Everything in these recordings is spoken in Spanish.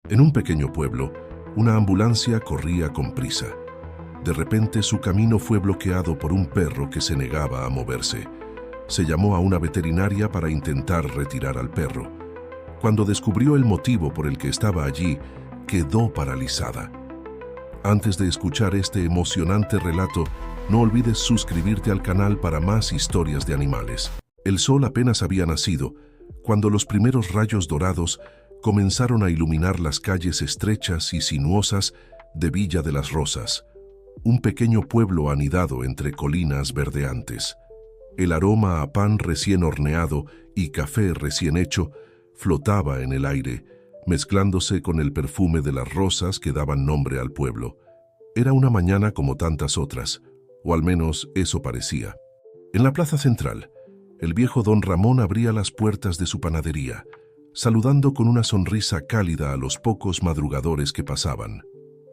En un pequeño pueblo, una ambulancia corría con prisa. De repente su camino fue bloqueado por un perro que se negaba a moverse. Se llamó a una veterinaria para intentar retirar al perro. Cuando descubrió el motivo por el que estaba allí, quedó paralizada. Antes de escuchar este emocionante relato, no olvides suscribirte al canal para más historias de animales. El sol apenas había nacido cuando los primeros rayos dorados comenzaron a iluminar las calles estrechas y sinuosas de Villa de las Rosas, un pequeño pueblo anidado entre colinas verdeantes. El aroma a pan recién horneado y café recién hecho flotaba en el aire, mezclándose con el perfume de las rosas que daban nombre al pueblo. Era una mañana como tantas otras, o al menos eso parecía. En la plaza central, el viejo don Ramón abría las puertas de su panadería, saludando con una sonrisa cálida a los pocos madrugadores que pasaban.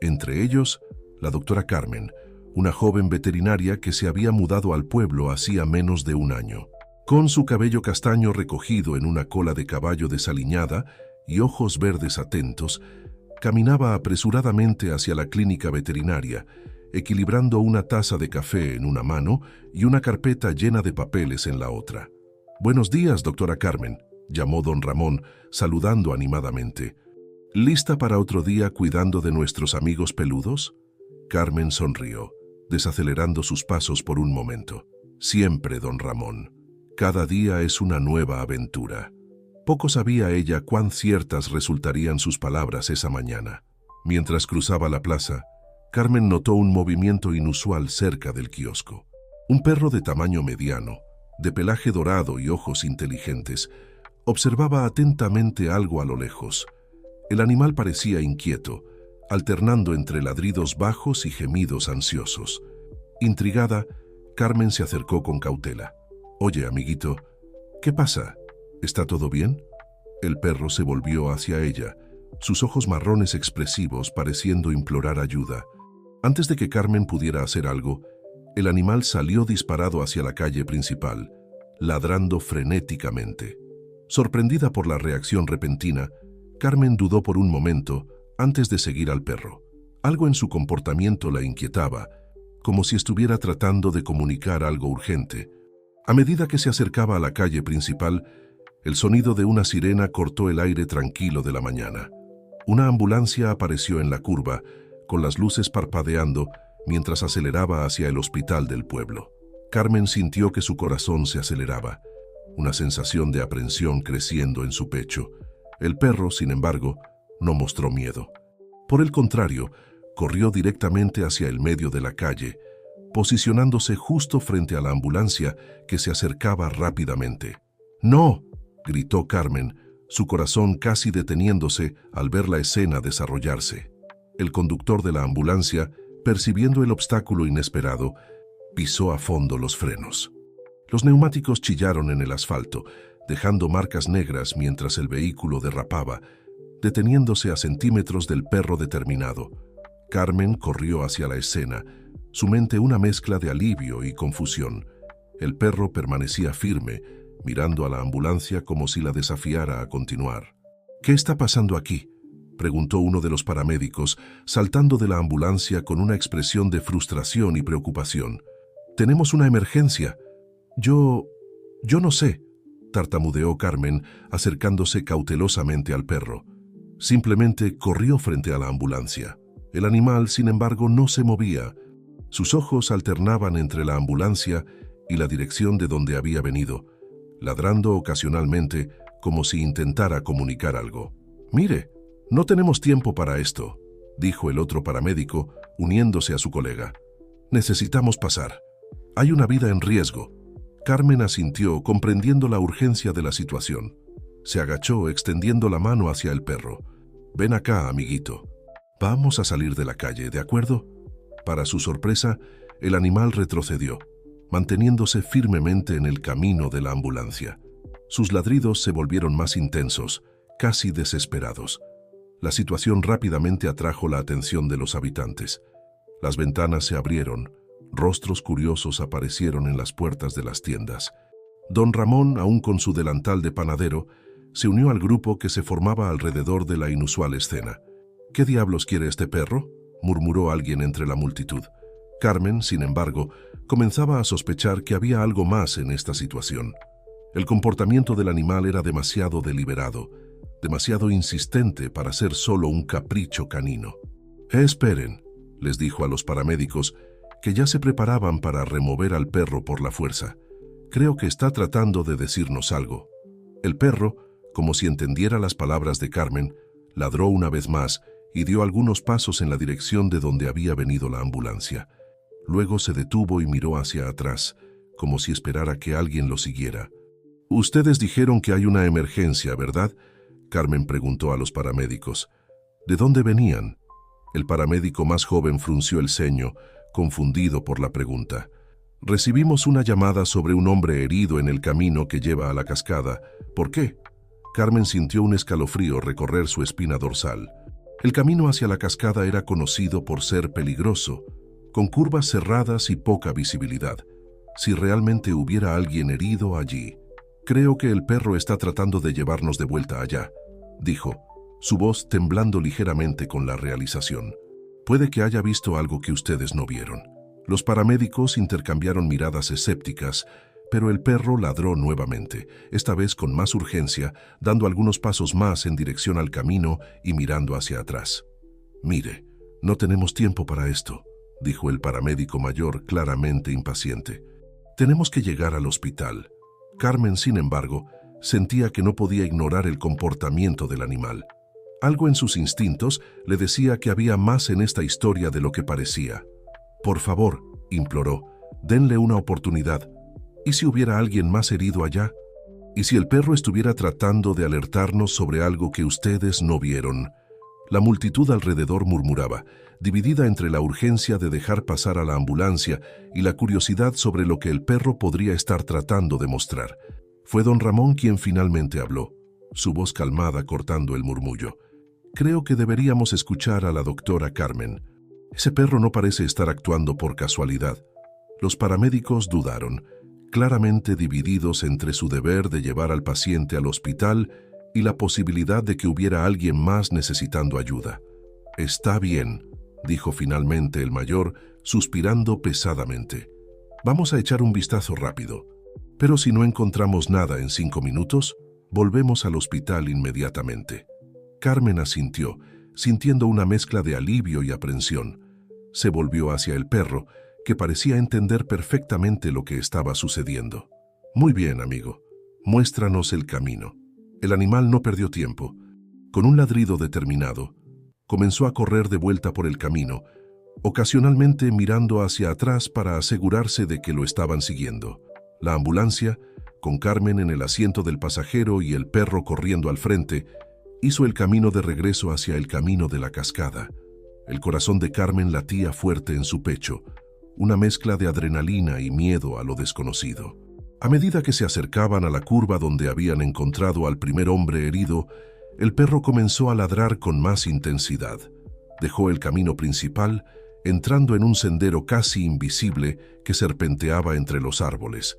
Entre ellos, la doctora Carmen, una joven veterinaria que se había mudado al pueblo hacía menos de un año. Con su cabello castaño recogido en una cola de caballo desaliñada y ojos verdes atentos, caminaba apresuradamente hacia la clínica veterinaria, equilibrando una taza de café en una mano y una carpeta llena de papeles en la otra. «Buenos días, doctora Carmen», llamó don Ramón, saludando animadamente. «¿Lista para otro día cuidando de nuestros amigos peludos?» Carmen sonrió, desacelerando sus pasos por un momento. «Siempre, don Ramón. Cada día es una nueva aventura». Poco sabía ella cuán ciertas resultarían sus palabras esa mañana. Mientras cruzaba la plaza, Carmen notó un movimiento inusual cerca del kiosco. Un perro de tamaño mediano, de pelaje dorado y ojos inteligentes, observaba atentamente algo a lo lejos. El animal parecía inquieto, alternando entre ladridos bajos y gemidos ansiosos. Intrigada, Carmen se acercó con cautela. «Oye, amiguito, ¿qué pasa? ¿Está todo bien?» El perro se volvió hacia ella, sus ojos marrones expresivos pareciendo implorar ayuda. Antes de que Carmen pudiera hacer algo, el animal salió disparado hacia la calle principal, ladrando frenéticamente. Sorprendida por la reacción repentina, Carmen dudó por un momento antes de seguir al perro. Algo en su comportamiento la inquietaba, como si estuviera tratando de comunicar algo urgente. A medida que se acercaba a la calle principal, el sonido de una sirena cortó el aire tranquilo de la mañana. Una ambulancia apareció en la curva, con las luces parpadeando mientras aceleraba hacia el hospital del pueblo. Carmen sintió que su corazón se aceleraba, una sensación de aprensión creciendo en su pecho. El perro, sin embargo, no mostró miedo. Por el contrario, corrió directamente hacia el medio de la calle, posicionándose justo frente a la ambulancia que se acercaba rápidamente. «¡No!», gritó Carmen, su corazón casi deteniéndose al ver la escena desarrollarse. El conductor de la ambulancia, percibiendo el obstáculo inesperado, pisó a fondo los frenos. Los neumáticos chillaron en el asfalto, dejando marcas negras mientras el vehículo derrapaba, deteniéndose a centímetros del perro determinado. Carmen corrió hacia la escena, su mente una mezcla de alivio y confusión. El perro permanecía firme, mirando a la ambulancia como si la desafiara a continuar. «¿Qué está pasando aquí?», preguntó uno de los paramédicos, saltando de la ambulancia con una expresión de frustración y preocupación. «Tenemos una emergencia». Yo no sé», tartamudeó Carmen, acercándose cautelosamente al perro. Simplemente corrió frente a la ambulancia. El animal, sin embargo, no se movía. Sus ojos alternaban entre la ambulancia y la dirección de donde había venido, ladrando ocasionalmente como si intentara comunicar algo. «Mire, no tenemos tiempo para esto», dijo el otro paramédico, uniéndose a su colega. «Necesitamos pasar. Hay una vida en riesgo». Carmen asintió, comprendiendo la urgencia de la situación. Se agachó, extendiendo la mano hacia el perro. «Ven acá, amiguito. Vamos a salir de la calle, ¿de acuerdo?». Para su sorpresa, el animal retrocedió, manteniéndose firmemente en el camino de la ambulancia. Sus ladridos se volvieron más intensos, casi desesperados. La situación rápidamente atrajo la atención de los habitantes. Las ventanas se abrieron, rostros curiosos aparecieron en las puertas de las tiendas. Don Ramón, aún con su delantal de panadero, Se unió al grupo que se formaba alrededor de la inusual escena. «¿Qué diablos quiere este perro?», murmuró alguien entre la multitud. Carmen, sin embargo, comenzaba a sospechar que había algo más en esta situación. El comportamiento del animal era demasiado deliberado, demasiado insistente para ser solo un capricho canino. «Esperen», les dijo a los paramédicos, que ya se preparaban para remover al perro por la fuerza. «Creo que está tratando de decirnos algo». El perro, como si entendiera las palabras de Carmen, ladró una vez más y dio algunos pasos en la dirección de donde había venido la ambulancia. Luego se detuvo y miró hacia atrás, como si esperara que alguien lo siguiera. «Ustedes dijeron que hay una emergencia, ¿verdad?», Carmen preguntó a los paramédicos. «¿De dónde venían?». El paramédico más joven frunció el ceño, confundido por la pregunta. «Recibimos una llamada sobre un hombre herido en el camino que lleva a la cascada. ¿Por qué?». Carmen sintió un escalofrío recorrer su espina dorsal. El camino hacia la cascada era conocido por ser peligroso, con curvas cerradas y poca visibilidad. Si realmente hubiera alguien herido allí. «Creo que el perro está tratando de llevarnos de vuelta allá», dijo, su voz temblando ligeramente con la realización. «Puede que haya visto algo que ustedes no vieron». Los paramédicos intercambiaron miradas escépticas, pero el perro ladró nuevamente, esta vez con más urgencia, dando algunos pasos más en dirección al camino y mirando hacia atrás. «Mire, no tenemos tiempo para esto», dijo el paramédico mayor, claramente impaciente. «Tenemos que llegar al hospital». Carmen, sin embargo, sentía que no podía ignorar el comportamiento del animal. Algo en sus instintos le decía que había más en esta historia de lo que parecía. «Por favor», imploró, «denle una oportunidad. ¿Y si hubiera alguien más herido allá? ¿Y si el perro estuviera tratando de alertarnos sobre algo que ustedes no vieron?» La multitud alrededor murmuraba, dividida entre la urgencia de dejar pasar a la ambulancia y la curiosidad sobre lo que el perro podría estar tratando de mostrar. Fue don Ramón quien finalmente habló, su voz calmada cortando el murmullo. «Creo que deberíamos escuchar a la doctora Carmen. Ese perro no parece estar actuando por casualidad». Los paramédicos dudaron, claramente divididos entre su deber de llevar al paciente al hospital y la posibilidad de que hubiera alguien más necesitando ayuda. «Está bien», dijo finalmente el mayor, suspirando pesadamente. «Vamos a echar un vistazo rápido. Pero si no encontramos nada en 5 minutos, volvemos al hospital inmediatamente». Carmen asintió, sintiendo una mezcla de alivio y aprensión. Se volvió hacia el perro, que parecía entender perfectamente lo que estaba sucediendo. «Muy bien, amigo. Muéstranos el camino». El animal no perdió tiempo. Con un ladrido determinado, comenzó a correr de vuelta por el camino, ocasionalmente mirando hacia atrás para asegurarse de que lo estaban siguiendo. La ambulancia, con Carmen en el asiento del pasajero y el perro corriendo al frente, hizo el camino de regreso hacia el camino de la cascada. El corazón de Carmen latía fuerte en su pecho, una mezcla de adrenalina y miedo a lo desconocido. A medida que se acercaban a la curva donde habían encontrado al primer hombre herido, el perro comenzó a ladrar con más intensidad. Dejó el camino principal, entrando en un sendero casi invisible que serpenteaba entre los árboles.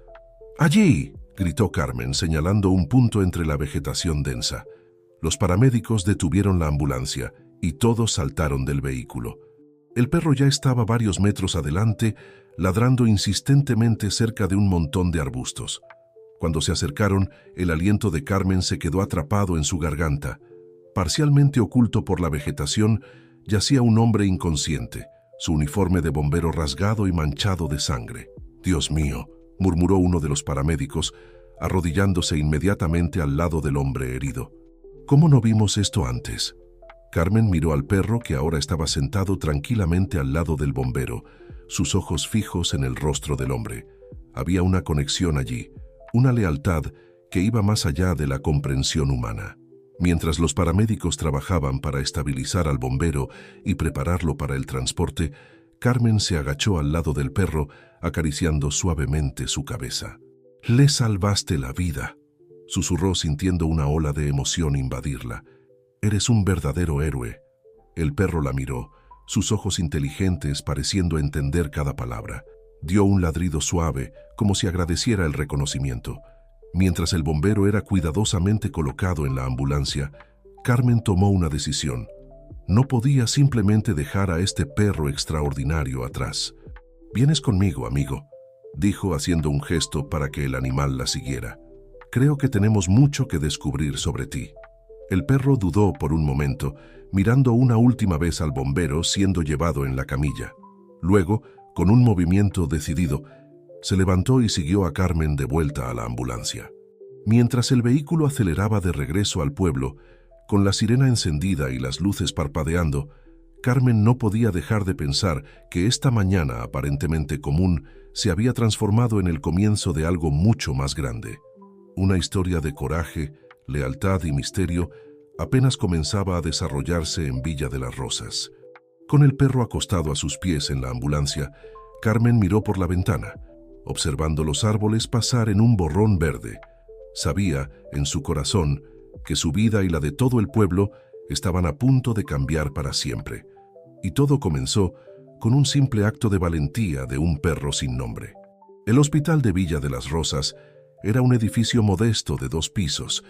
«¡Allí!», gritó Carmen, señalando un punto entre la vegetación densa. Los paramédicos detuvieron la ambulancia y todos saltaron del vehículo. El perro ya estaba varios metros adelante, ladrando insistentemente cerca de un montón de arbustos. Cuando se acercaron, el aliento de Carmen se quedó atrapado en su garganta. Parcialmente oculto por la vegetación, yacía un hombre inconsciente, su uniforme de bombero rasgado y manchado de sangre. «Dios mío», murmuró uno de los paramédicos, arrodillándose inmediatamente al lado del hombre herido. «¿Cómo no vimos esto antes?». Carmen miró al perro que ahora estaba sentado tranquilamente al lado del bombero, sus ojos fijos en el rostro del hombre. Había una conexión allí, una lealtad que iba más allá de la comprensión humana. Mientras los paramédicos trabajaban para estabilizar al bombero y prepararlo para el transporte, Carmen se agachó al lado del perro, acariciando suavemente su cabeza. «Le salvaste la vida», susurró sintiendo una ola de emoción invadirla. «Eres un verdadero héroe». El perro la miró, sus ojos inteligentes pareciendo entender cada palabra. Dio un ladrido suave, como si agradeciera el reconocimiento. Mientras el bombero era cuidadosamente colocado en la ambulancia, Carmen tomó una decisión. No podía simplemente dejar a este perro extraordinario atrás. «Vienes conmigo, amigo», dijo haciendo un gesto para que el animal la siguiera. «Creo que tenemos mucho que descubrir sobre ti». El perro dudó por un momento, mirando una última vez al bombero siendo llevado en la camilla. Luego, con un movimiento decidido, se levantó y siguió a Carmen de vuelta a la ambulancia. Mientras el vehículo aceleraba de regreso al pueblo, con la sirena encendida y las luces parpadeando, Carmen no podía dejar de pensar que esta mañana aparentemente común se había transformado en el comienzo de algo mucho más grande. Una historia de coraje, lealtad y misterio apenas comenzaba a desarrollarse en Villa de las Rosas. Con el perro acostado a sus pies en la ambulancia, Carmen miró por la ventana, observando los árboles pasar en un borrón verde. Sabía, en su corazón, que su vida y la de todo el pueblo estaban a punto de cambiar para siempre. Y todo comenzó con un simple acto de valentía de un perro sin nombre. El hospital de Villa de las Rosas era un edificio modesto de 2 pisos,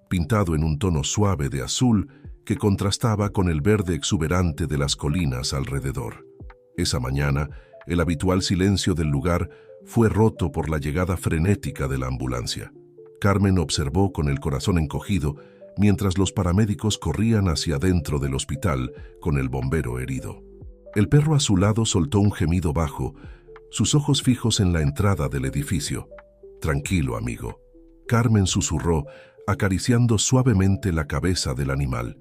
pintado en un tono suave de azul que contrastaba con el verde exuberante de las colinas alrededor. Esa mañana, el habitual silencio del lugar fue roto por la llegada frenética de la ambulancia. Carmen observó con el corazón encogido mientras los paramédicos corrían hacia adentro del hospital con el bombero herido. El perro a su lado soltó un gemido bajo, sus ojos fijos en la entrada del edificio. «Tranquilo, amigo», Carmen susurró, acariciando suavemente la cabeza del animal.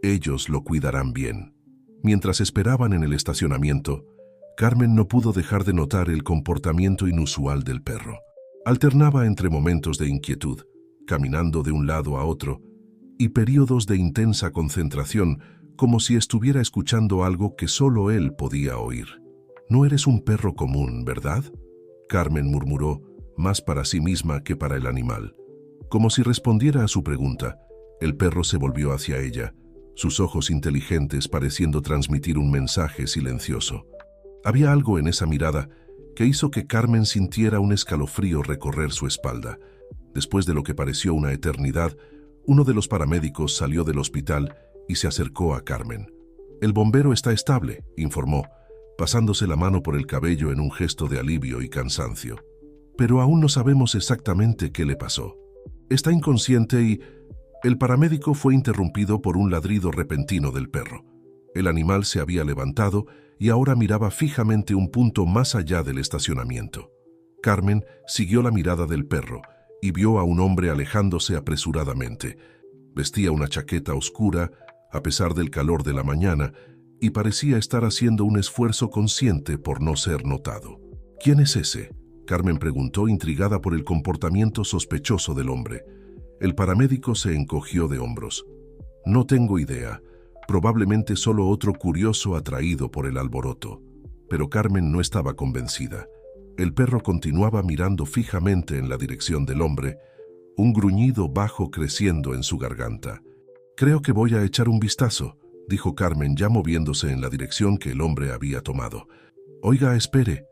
«Ellos lo cuidarán bien». Mientras esperaban en el estacionamiento, Carmen no pudo dejar de notar el comportamiento inusual del perro. Alternaba entre momentos de inquietud, caminando de un lado a otro, y períodos de intensa concentración, como si estuviera escuchando algo que solo él podía oír. «No eres un perro común, ¿verdad?», Carmen murmuró, más para sí misma que para el animal. Como si respondiera a su pregunta, el perro se volvió hacia ella, sus ojos inteligentes pareciendo transmitir un mensaje silencioso. Había algo en esa mirada que hizo que Carmen sintiera un escalofrío recorrer su espalda. Después de lo que pareció una eternidad, uno de los paramédicos salió del hospital y se acercó a Carmen. «El bombero está estable», informó, pasándose la mano por el cabello en un gesto de alivio y cansancio. «Pero aún no sabemos exactamente qué le pasó. Está inconsciente y...» El paramédico fue interrumpido por un ladrido repentino del perro. El animal se había levantado y ahora miraba fijamente un punto más allá del estacionamiento. Carmen siguió la mirada del perro y vio a un hombre alejándose apresuradamente. Vestía una chaqueta oscura, a pesar del calor de la mañana, y parecía estar haciendo un esfuerzo consciente por no ser notado. «¿Quién es ese?», Carmen preguntó, intrigada por el comportamiento sospechoso del hombre. El paramédico se encogió de hombros. «No tengo idea. Probablemente solo otro curioso atraído por el alboroto». Pero Carmen no estaba convencida. El perro continuaba mirando fijamente en la dirección del hombre, un gruñido bajo creciendo en su garganta. «Creo que voy a echar un vistazo», dijo Carmen, ya moviéndose en la dirección que el hombre había tomado. «Oiga, espere».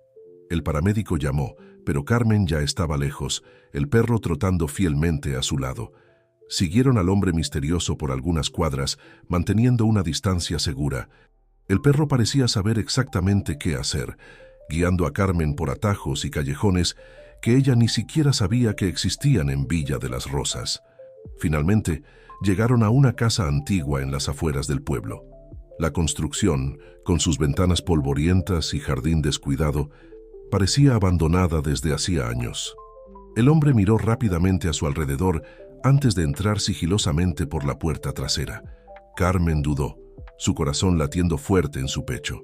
El paramédico llamó, pero Carmen ya estaba lejos, el perro trotando fielmente a su lado. Siguieron al hombre misterioso por algunas cuadras, manteniendo una distancia segura. El perro parecía saber exactamente qué hacer, guiando a Carmen por atajos y callejones que ella ni siquiera sabía que existían en Villa de las Rosas. Finalmente, llegaron a una casa antigua en las afueras del pueblo. La construcción, con sus ventanas polvorientas y jardín descuidado, parecía abandonada desde hacía años. El hombre miró rápidamente a su alrededor antes de entrar sigilosamente por la puerta trasera. Carmen dudó, su corazón latiendo fuerte en su pecho.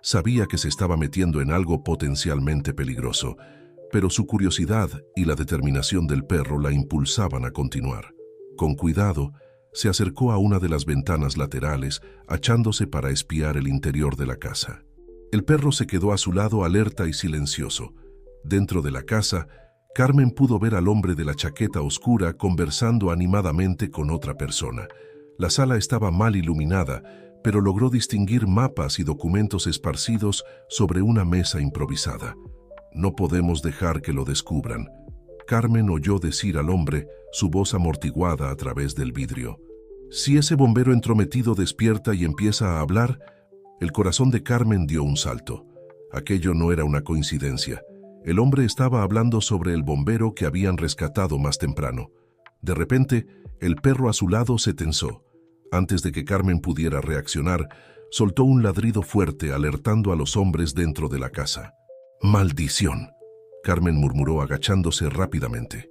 Sabía que se estaba metiendo en algo potencialmente peligroso, pero su curiosidad y la determinación del perro la impulsaban a continuar. Con cuidado, se acercó a una de las ventanas laterales, achándose para espiar el interior de la casa. El perro se quedó a su lado alerta y silencioso. Dentro de la casa, Carmen pudo ver al hombre de la chaqueta oscura conversando animadamente con otra persona. La sala estaba mal iluminada, pero logró distinguir mapas y documentos esparcidos sobre una mesa improvisada. «No podemos dejar que lo descubran», Carmen oyó decir al hombre, su voz amortiguada a través del vidrio. Si ese bombero entrometido despierta y empieza a hablar, el corazón de Carmen dio un salto. Aquello no era una coincidencia. El hombre estaba hablando sobre el bombero que habían rescatado más temprano. De repente, el perro a su lado se tensó. Antes de que Carmen pudiera reaccionar, soltó un ladrido fuerte alertando a los hombres dentro de la casa. ¡Maldición!, Carmen murmuró agachándose rápidamente.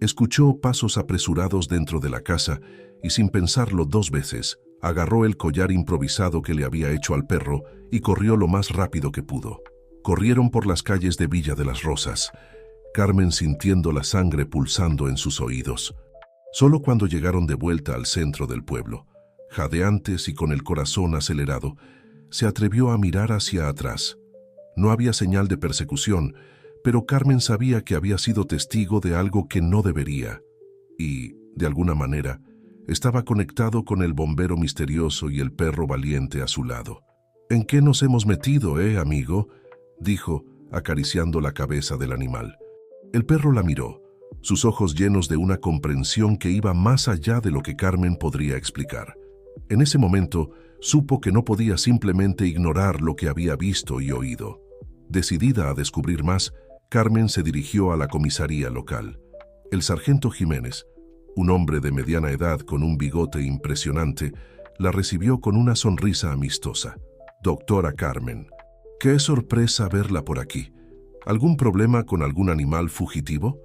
Escuchó pasos apresurados dentro de la casa y sin pensarlo 2 veces, agarró el collar improvisado que le había hecho al perro y corrió lo más rápido que pudo. Corrieron por las calles de Villa de las Rosas, Carmen sintiendo la sangre pulsando en sus oídos. Solo cuando llegaron de vuelta al centro del pueblo, jadeantes y con el corazón acelerado, se atrevió a mirar hacia atrás. No había señal de persecución, pero Carmen sabía que había sido testigo de algo que no debería, y, de alguna manera, estaba conectado con el bombero misterioso y el perro valiente a su lado. ¿En qué nos hemos metido, amigo?, dijo, acariciando la cabeza del animal. El perro la miró, sus ojos llenos de una comprensión que iba más allá de lo que Carmen podría explicar. En ese momento, supo que no podía simplemente ignorar lo que había visto y oído. Decidida a descubrir más, Carmen se dirigió a la comisaría local. El sargento Jiménez, un hombre de mediana edad con un bigote impresionante, la recibió con una sonrisa amistosa. «Doctora Carmen, qué sorpresa verla por aquí. ¿Algún problema con algún animal fugitivo?».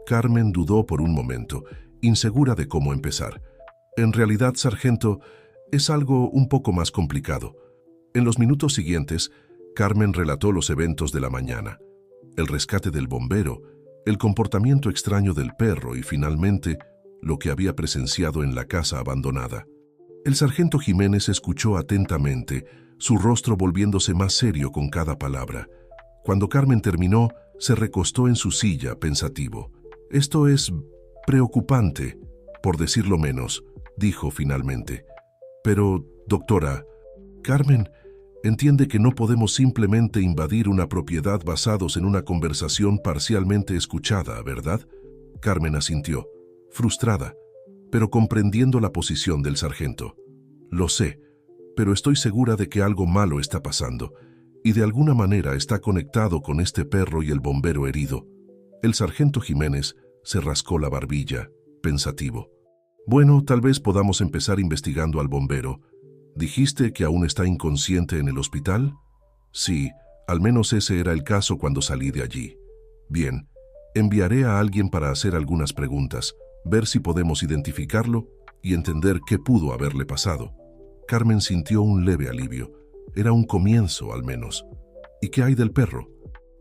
Carmen dudó por un momento, insegura de cómo empezar. «En realidad, sargento, es algo un poco más complicado». En los minutos siguientes, Carmen relató los eventos de la mañana. El rescate del bombero, el comportamiento extraño del perro y, finalmente, lo que había presenciado en la casa abandonada. El sargento Jiménez escuchó atentamente, su rostro volviéndose más serio con cada palabra. Cuando Carmen terminó, se recostó en su silla, pensativo. «Esto es preocupante, por decirlo menos», dijo finalmente. «Pero, doctora, Carmen, entiende que no podemos simplemente invadir una propiedad basados en una conversación parcialmente escuchada, ¿verdad?». Carmen asintió, frustrada, pero comprendiendo la posición del sargento. «Lo sé, pero estoy segura de que algo malo está pasando, y de alguna manera está conectado con este perro y el bombero herido». El sargento Jiménez se rascó la barbilla, pensativo. «Bueno, tal vez podamos empezar investigando al bombero. ¿Dijiste que aún está inconsciente en el hospital?». «Sí, al menos ese era el caso cuando salí de allí». «Bien, enviaré a alguien para hacer algunas preguntas, ver si podemos identificarlo y entender qué pudo haberle pasado». Carmen sintió un leve alivio. Era un comienzo, al menos. «¿Y qué hay del perro?».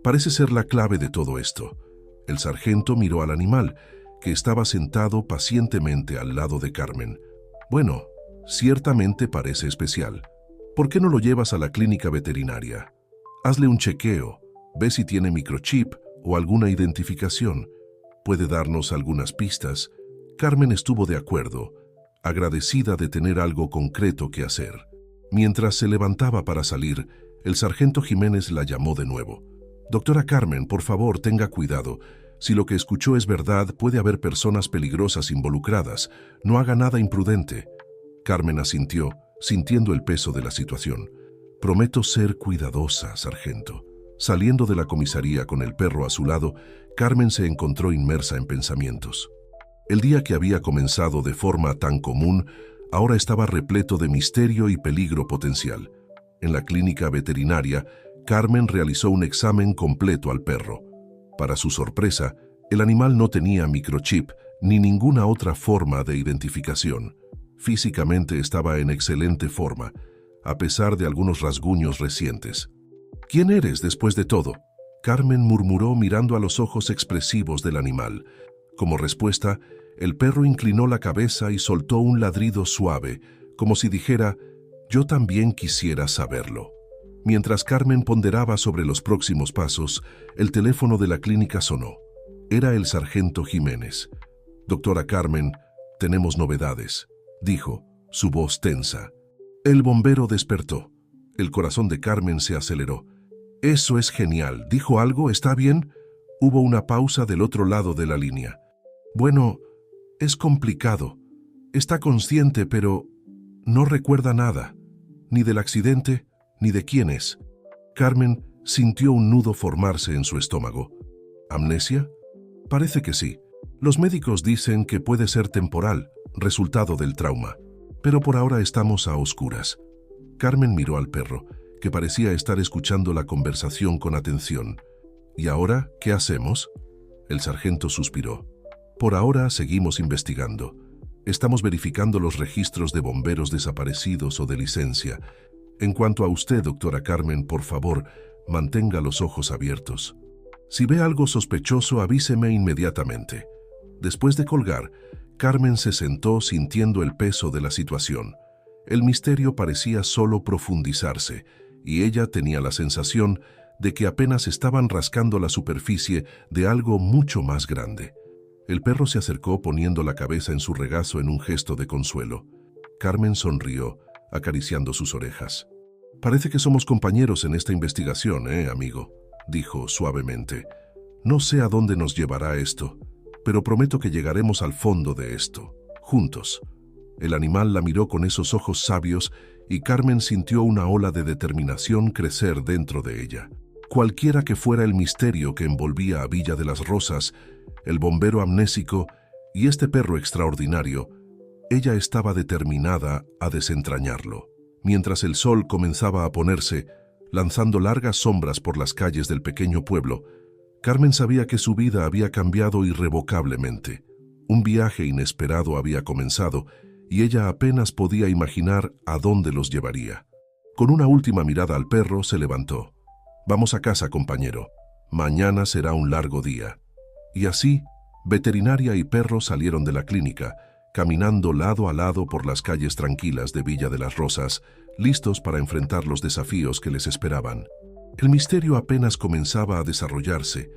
Parece ser la clave de todo esto. El sargento miró al animal, que estaba sentado pacientemente al lado de Carmen. «Bueno, ciertamente parece especial. ¿Por qué no lo llevas a la clínica veterinaria? Hazle un chequeo, ve si tiene microchip o alguna identificación. Puede darnos algunas pistas». Carmen estuvo de acuerdo, agradecida de tener algo concreto que hacer. Mientras se levantaba para salir, el sargento Jiménez la llamó de nuevo. «Doctora Carmen, por favor, tenga cuidado. Si lo que escuchó es verdad, puede haber personas peligrosas involucradas. No haga nada imprudente». Carmen asintió, sintiendo el peso de la situación. «Prometo ser cuidadosa, sargento». Saliendo de la comisaría con el perro a su lado, Carmen se encontró inmersa en pensamientos. El día que había comenzado de forma tan común, ahora estaba repleto de misterio y peligro potencial. En la clínica veterinaria, Carmen realizó un examen completo al perro. Para su sorpresa, el animal no tenía microchip ni ninguna otra forma de identificación. Físicamente estaba en excelente forma, a pesar de algunos rasguños recientes. «¿Quién eres después de todo?», Carmen murmuró mirando a los ojos expresivos del animal. Como respuesta, el perro inclinó la cabeza y soltó un ladrido suave, como si dijera: «Yo también quisiera saberlo». Mientras Carmen ponderaba sobre los próximos pasos, el teléfono de la clínica sonó. Era el sargento Jiménez. «Doctora Carmen, tenemos novedades», dijo, su voz tensa. El bombero despertó. El corazón de Carmen se aceleró. «Eso es genial. ¿Dijo algo? ¿Está bien?». Hubo una pausa del otro lado de la línea. Bueno, es complicado. Está consciente, pero no recuerda nada, ni del accidente, ni de quién es. Carmen sintió un nudo formarse en su estómago. ¿Amnesia? Parece que sí. Los médicos dicen que puede ser temporal, resultado del trauma. Pero por ahora estamos a oscuras. Carmen miró al perro, que parecía estar escuchando la conversación con atención. ¿Y ahora qué hacemos? El sargento suspiró. Por ahora seguimos investigando. Estamos verificando los registros de bomberos desaparecidos o de licencia. En cuanto a usted, doctora Carmen, por favor, mantenga los ojos abiertos. Si ve algo sospechoso, avíseme inmediatamente. Después de colgar, Carmen se sentó sintiendo el peso de la situación. El misterio parecía solo profundizarse, y ella tenía la sensación de que apenas estaban rascando la superficie de algo mucho más grande. El perro se acercó poniendo la cabeza en su regazo en un gesto de consuelo. Carmen sonrió, acariciando sus orejas. «Parece que somos compañeros en esta investigación, amigo», dijo suavemente. «No sé a dónde nos llevará esto, pero prometo que llegaremos al fondo de esto, juntos». El animal la miró con esos ojos sabios y Carmen sintió una ola de determinación crecer dentro de ella. Cualquiera que fuera el misterio que envolvía a Villa de las Rosas, el bombero amnésico y este perro extraordinario, ella estaba determinada a desentrañarlo. Mientras el sol comenzaba a ponerse, lanzando largas sombras por las calles del pequeño pueblo, Carmen sabía que su vida había cambiado irrevocablemente. Un viaje inesperado había comenzado y ella apenas podía imaginar a dónde los llevaría. Con una última mirada al perro, se levantó. «Vamos a casa, compañero. Mañana será un largo día». Y así, veterinaria y perro salieron de la clínica, caminando lado a lado por las calles tranquilas de Villa de las Rosas, listos para enfrentar los desafíos que les esperaban. El misterio apenas comenzaba a desarrollarse,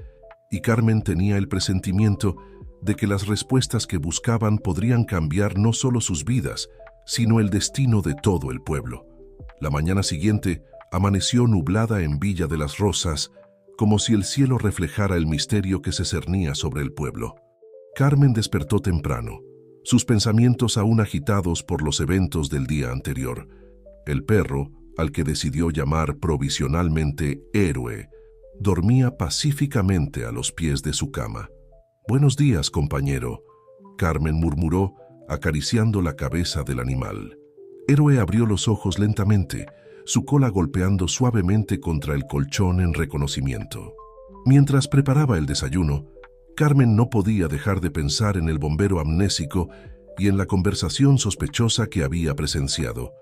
y Carmen tenía el presentimiento de que las respuestas que buscaban podrían cambiar no solo sus vidas, sino el destino de todo el pueblo. La mañana siguiente amaneció nublada en Villa de las Rosas, como si el cielo reflejara el misterio que se cernía sobre el pueblo. Carmen despertó temprano, sus pensamientos aún agitados por los eventos del día anterior. El perro, al que decidió llamar provisionalmente Héroe, dormía pacíficamente a los pies de su cama. «Buenos días, compañero», Carmen murmuró, acariciando la cabeza del animal. Héroe abrió los ojos lentamente, su cola golpeando suavemente contra el colchón en reconocimiento. Mientras preparaba el desayuno, Carmen no podía dejar de pensar en el bombero amnésico y en la conversación sospechosa que había presenciado.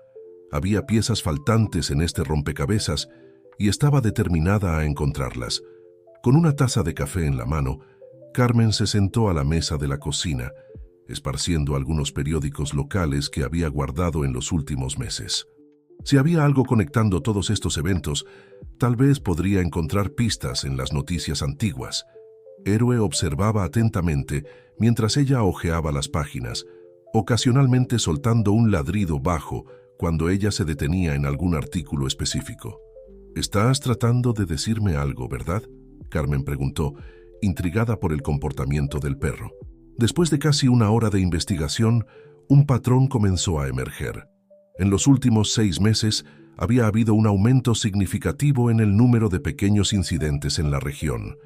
Había piezas faltantes en este rompecabezas y estaba determinada a encontrarlas. Con una taza de café en la mano, Carmen se sentó a la mesa de la cocina, esparciendo algunos periódicos locales que había guardado en los últimos meses. Si había algo conectando todos estos eventos, tal vez podría encontrar pistas en las noticias antiguas. Héroe observaba atentamente mientras ella hojeaba las páginas, ocasionalmente soltando un ladrido bajo cuando ella se detenía en algún artículo específico. «Estás tratando de decirme algo, ¿verdad?», Carmen preguntó, intrigada por el comportamiento del perro. Después de casi una hora de investigación, un patrón comenzó a emerger. En los últimos 6 meses había habido un aumento significativo en el número de pequeños incidentes en la región.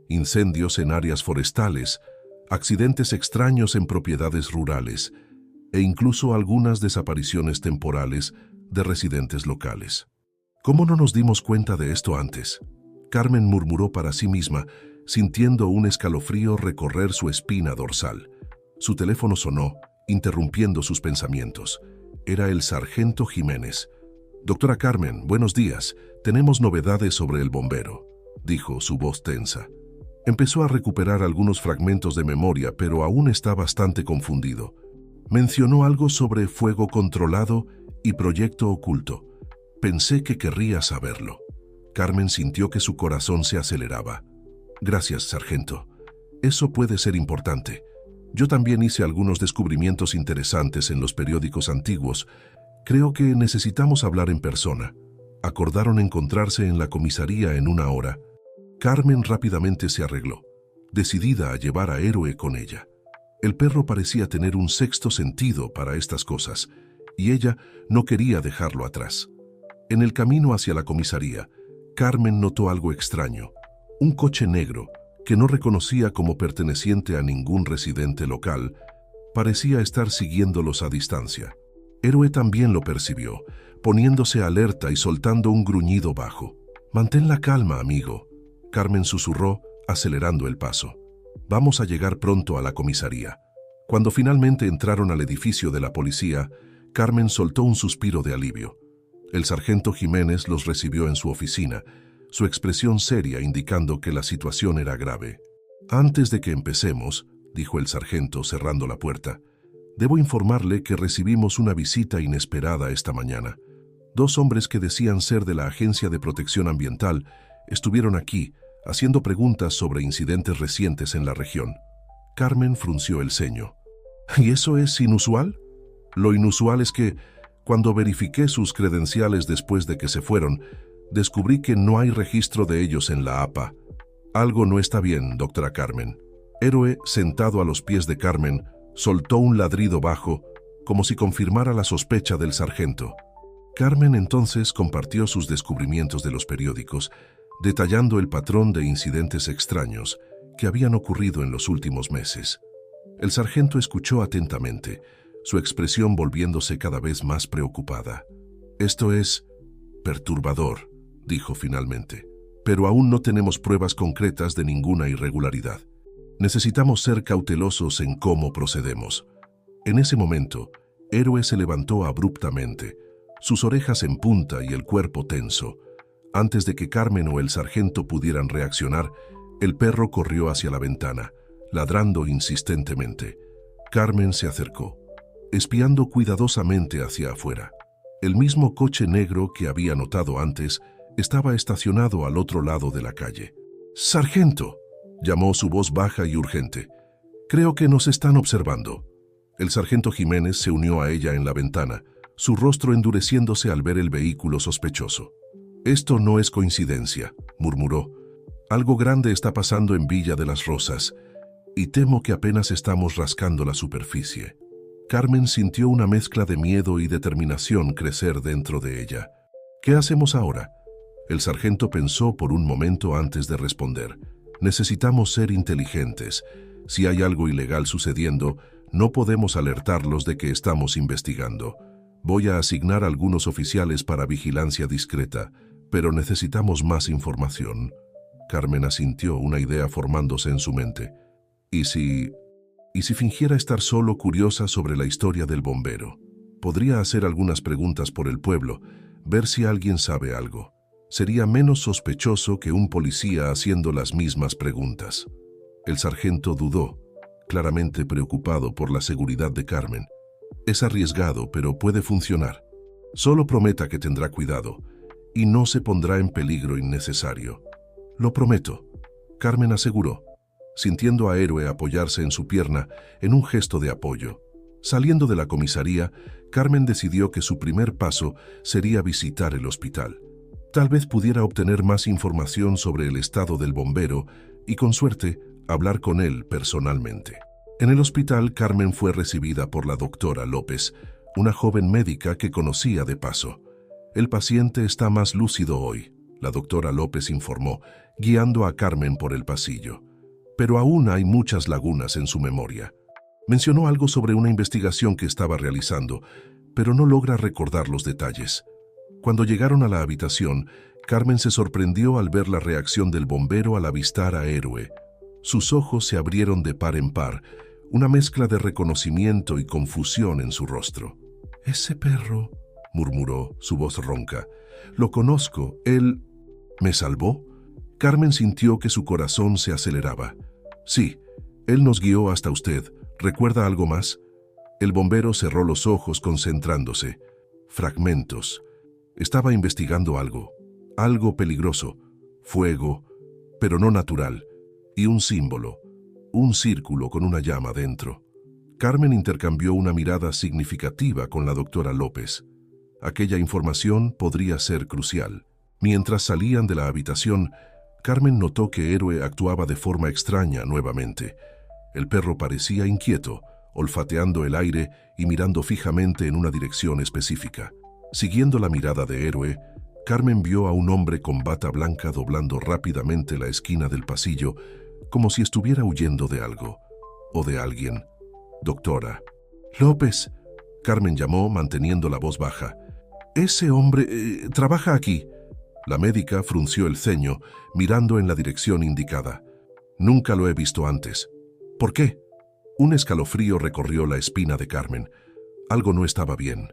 Incendios en áreas forestales, accidentes extraños en propiedades rurales e incluso algunas desapariciones temporales de residentes locales. «¿Cómo no nos dimos cuenta de esto antes?», Carmen murmuró para sí misma, sintiendo un escalofrío recorrer su espina dorsal. Su teléfono sonó, interrumpiendo sus pensamientos. Era el sargento Jiménez. «Doctora Carmen, buenos días. Tenemos novedades sobre el bombero», dijo su voz tensa. Empezó a recuperar algunos fragmentos de memoria, pero aún está bastante confundido. Mencionó algo sobre fuego controlado y proyecto oculto. Pensé que querría saberlo. Carmen sintió que su corazón se aceleraba. «Gracias, sargento. Eso puede ser importante. Yo también hice algunos descubrimientos interesantes en los periódicos antiguos. Creo que necesitamos hablar en persona». Acordaron encontrarse en la comisaría en 1 hora. Carmen rápidamente se arregló. decidida a llevar a Héroe con ella. El perro parecía tener un sexto sentido para estas cosas, y ella no quería dejarlo atrás. En el camino hacia la comisaría, Carmen notó algo extraño. Un coche negro, que no reconocía como perteneciente a ningún residente local, parecía estar siguiéndolos a distancia. Héroe también lo percibió, poniéndose alerta y soltando un gruñido bajo. «Mantén la calma, amigo», Carmen susurró, acelerando el paso. «Vamos a llegar pronto a la comisaría». Cuando finalmente entraron al edificio de la policía, Carmen soltó un suspiro de alivio. El sargento Jiménez los recibió en su oficina, su expresión seria indicando que la situación era grave. «Antes de que empecemos», dijo el sargento cerrando la puerta, «debo informarle que recibimos una visita inesperada esta mañana. 2 hombres que decían ser de la Agencia de Protección Ambiental estuvieron aquí, haciendo preguntas sobre incidentes recientes en la región». Carmen frunció el ceño. «¿Y eso es inusual?» «Lo inusual es que, cuando verifiqué sus credenciales después de que se fueron, descubrí que no hay registro de ellos en la APA. Algo no está bien, doctora Carmen». Héroe, sentado a los pies de Carmen, soltó un ladrido bajo, como si confirmara la sospecha del sargento. Carmen entonces compartió sus descubrimientos de los periódicos, detallando el patrón de incidentes extraños que habían ocurrido en los últimos meses. El sargento escuchó atentamente, su expresión volviéndose cada vez más preocupada. «Esto es perturbador», dijo finalmente, «pero aún no tenemos pruebas concretas de ninguna irregularidad. Necesitamos ser cautelosos en cómo procedemos». En ese momento, Héroe se levantó abruptamente, sus orejas en punta y el cuerpo tenso. Antes de que Carmen o el sargento pudieran reaccionar, el perro corrió hacia la ventana, ladrando insistentemente. Carmen se acercó, espiando cuidadosamente hacia afuera. El mismo coche negro que había notado antes estaba estacionado al otro lado de la calle. «¡Sargento!», llamó su voz baja y urgente. «Creo que nos están observando». El sargento Jiménez se unió a ella en la ventana, su rostro endureciéndose al ver el vehículo sospechoso. «Esto no es coincidencia», murmuró. «Algo grande está pasando en Villa de las Rosas, y temo que apenas estamos rascando la superficie». Carmen sintió una mezcla de miedo y determinación crecer dentro de ella. «¿Qué hacemos ahora?». El sargento pensó por un momento antes de responder. «Necesitamos ser inteligentes. Si hay algo ilegal sucediendo, no podemos alertarlos de que estamos investigando. Voy a asignar algunos oficiales para vigilancia discreta, pero necesitamos más información». Carmen asintió, una idea formándose en su mente. ¿Y si fingiera estar solo curiosa sobre la historia del bombero? Podría hacer algunas preguntas por el pueblo, ver si alguien sabe algo. Sería menos sospechoso que un policía haciendo las mismas preguntas. El sargento dudó, claramente preocupado por la seguridad de Carmen. «Es arriesgado, pero puede funcionar. Solo prometa que tendrá cuidado y no se pondrá en peligro innecesario». «Lo prometo», Carmen aseguró, sintiendo a Héroe apoyarse en su pierna en un gesto de apoyo. Saliendo de la comisaría, Carmen decidió que su primer paso sería visitar el hospital. Tal vez pudiera obtener más información sobre el estado del bombero y, con suerte, hablar con él personalmente. En el hospital, Carmen fue recibida por la doctora López, una joven médica que conocía de paso. «El paciente está más lúcido hoy», la doctora López informó, guiando a Carmen por el pasillo. «Pero aún hay muchas lagunas en su memoria». Mencionó algo sobre una investigación que estaba realizando, pero no logra recordar los detalles. Cuando llegaron a la habitación, Carmen se sorprendió al ver la reacción del bombero al avistar a Héroe. Sus ojos se abrieron de par en par, una mezcla de reconocimiento y confusión en su rostro. «Ese perro», murmuró, su voz ronca. «Lo conozco, él... ¿me salvó?». Carmen sintió que su corazón se aceleraba. «Sí, él nos guió hasta usted. ¿Recuerda algo más?». El bombero cerró los ojos concentrándose. Fragmentos. Estaba investigando algo peligroso, fuego, pero no natural, y un símbolo, un círculo con una llama dentro. Carmen intercambió una mirada significativa con la doctora López. Aquella información podría ser crucial. Mientras salían de la habitación, Carmen notó que Héroe actuaba de forma extraña nuevamente. El perro parecía inquieto, olfateando el aire y mirando fijamente en una dirección específica. Siguiendo la mirada de Héroe, Carmen vio a un hombre con bata blanca doblando rápidamente la esquina del pasillo, como si estuviera huyendo de algo, o de alguien. «Doctora». «López», Carmen llamó manteniendo la voz baja. «Ese hombre trabaja aquí». La médica frunció el ceño, mirando en la dirección indicada. «Nunca lo he visto antes». «¿Por qué?». Un escalofrío recorrió la espina de Carmen. Algo no estaba bien.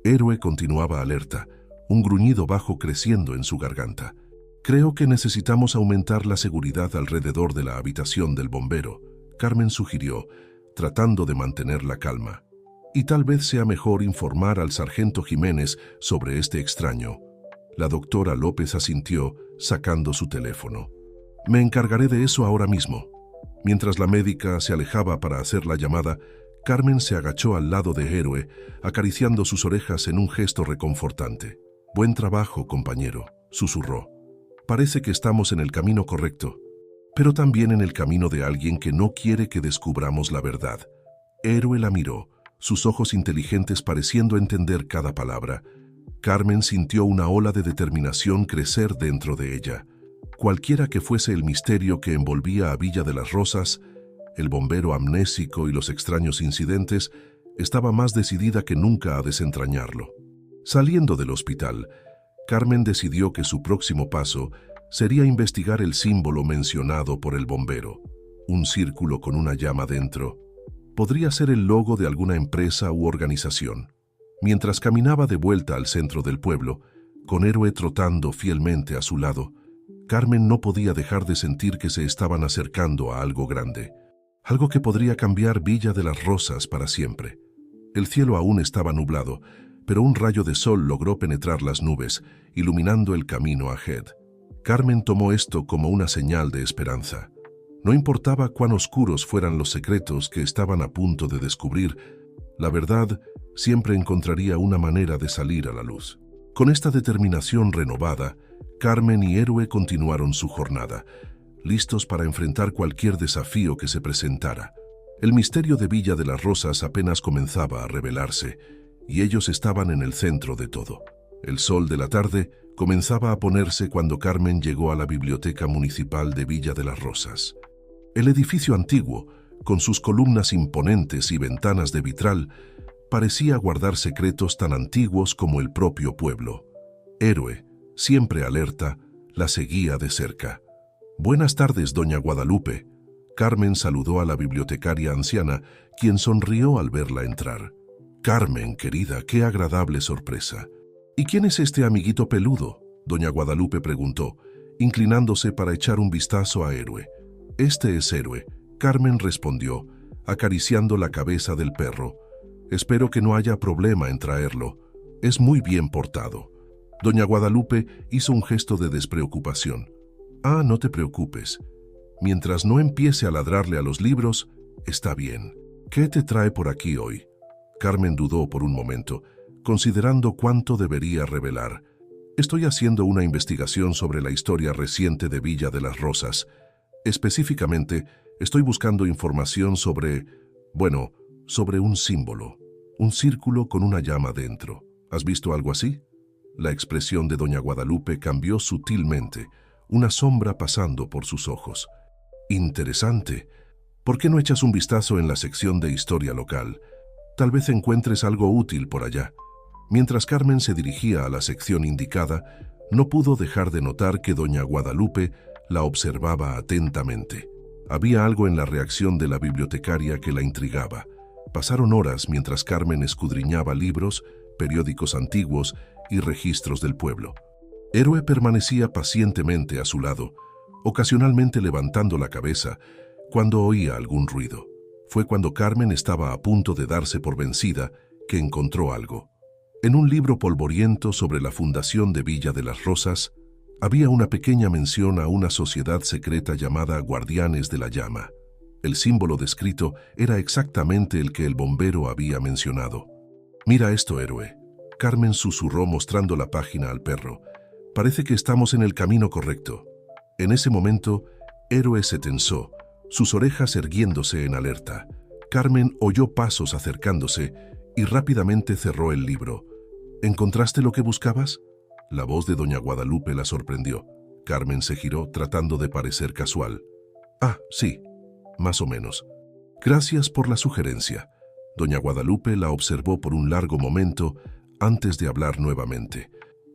Héroe continuaba alerta, un gruñido bajo creciendo en su garganta. «Creo que necesitamos aumentar la seguridad alrededor de la habitación del bombero», Carmen sugirió, tratando de mantener la calma. «Y tal vez sea mejor informar al sargento Jiménez sobre este extraño». La doctora López asintió, sacando su teléfono. «Me encargaré de eso ahora mismo». Mientras la médica se alejaba para hacer la llamada, Carmen se agachó al lado de Héroe, acariciando sus orejas en un gesto reconfortante. «Buen trabajo, compañero», susurró. «Parece que estamos en el camino correcto, pero también en el camino de alguien que no quiere que descubramos la verdad». Héroe la miró, sus ojos inteligentes pareciendo entender cada palabra. Carmen sintió una ola de determinación crecer dentro de ella. Cualquiera que fuese el misterio que envolvía a Villa de las Rosas, el bombero amnésico y los extraños incidentes, estaba más decidida que nunca a desentrañarlo. Saliendo del hospital, Carmen decidió que su próximo paso sería investigar el símbolo mencionado por el bombero. Un círculo con una llama dentro. Podría ser el logo de alguna empresa u organización. Mientras caminaba de vuelta al centro del pueblo, con Héroe trotando fielmente a su lado, Carmen no podía dejar de sentir que se estaban acercando a algo grande. Algo que podría cambiar Villa de las Rosas para siempre. El cielo aún estaba nublado, pero un rayo de sol logró penetrar las nubes, iluminando el camino a Head. Carmen tomó esto como una señal de esperanza. No importaba cuán oscuros fueran los secretos que estaban a punto de descubrir, la verdad siempre encontraría una manera de salir a la luz. Con esta determinación renovada, Carmen y Héroe continuaron su jornada, listos para enfrentar cualquier desafío que se presentara. El misterio de Villa de las Rosas apenas comenzaba a revelarse, y ellos estaban en el centro de todo. El sol de la tarde comenzaba a ponerse cuando Carmen llegó a la biblioteca municipal de Villa de las Rosas. El edificio antiguo, con sus columnas imponentes y ventanas de vitral, parecía guardar secretos tan antiguos como el propio pueblo. Héroe, siempre alerta, la seguía de cerca. «Buenas tardes, doña Guadalupe». Carmen saludó a la bibliotecaria anciana, quien sonrió al verla entrar. «Carmen, querida, qué agradable sorpresa». «¿Y quién es este amiguito peludo?», doña Guadalupe preguntó, inclinándose para echar un vistazo a Héroe. «Este es Héroe», Carmen respondió, acariciando la cabeza del perro. «Espero que no haya problema en traerlo. Es muy bien portado». Doña Guadalupe hizo un gesto de despreocupación. «Ah, no te preocupes. Mientras no empiece a ladrarle a los libros, está bien. ¿Qué te trae por aquí hoy?». Carmen dudó por un momento, considerando cuánto debería revelar. «Estoy haciendo una investigación sobre la historia reciente de Villa de las Rosas. Específicamente, estoy buscando información sobre un símbolo, un círculo con una llama dentro. ¿Has visto algo así?». La expresión de doña Guadalupe cambió sutilmente, una sombra pasando por sus ojos. «Interesante. ¿Por qué no echas un vistazo en la sección de historia local? Tal vez encuentres algo útil por allá». Mientras Carmen se dirigía a la sección indicada, no pudo dejar de notar que doña Guadalupe la observaba atentamente. Había algo en la reacción de la bibliotecaria que la intrigaba. Pasaron horas mientras Carmen escudriñaba libros, periódicos antiguos y registros del pueblo. Héroe permanecía pacientemente a su lado, ocasionalmente levantando la cabeza cuando oía algún ruido. Fue cuando Carmen estaba a punto de darse por vencida que encontró algo. En un libro polvoriento sobre la fundación de Villa de las Rosas, había una pequeña mención a una sociedad secreta llamada Guardianes de la Llama. El símbolo descrito era exactamente el que el bombero había mencionado. «Mira esto, Héroe», Carmen susurró mostrando la página al perro. «Parece que estamos en el camino correcto». En ese momento, Héroe se tensó, sus orejas erguiéndose en alerta. Carmen oyó pasos acercándose y rápidamente cerró el libro. ¿Encontraste lo que buscabas? La voz de doña Guadalupe la sorprendió. Carmen se giró tratando de parecer casual. Ah, sí, más o menos. Gracias por la sugerencia. Doña Guadalupe la observó por un largo momento antes de hablar nuevamente.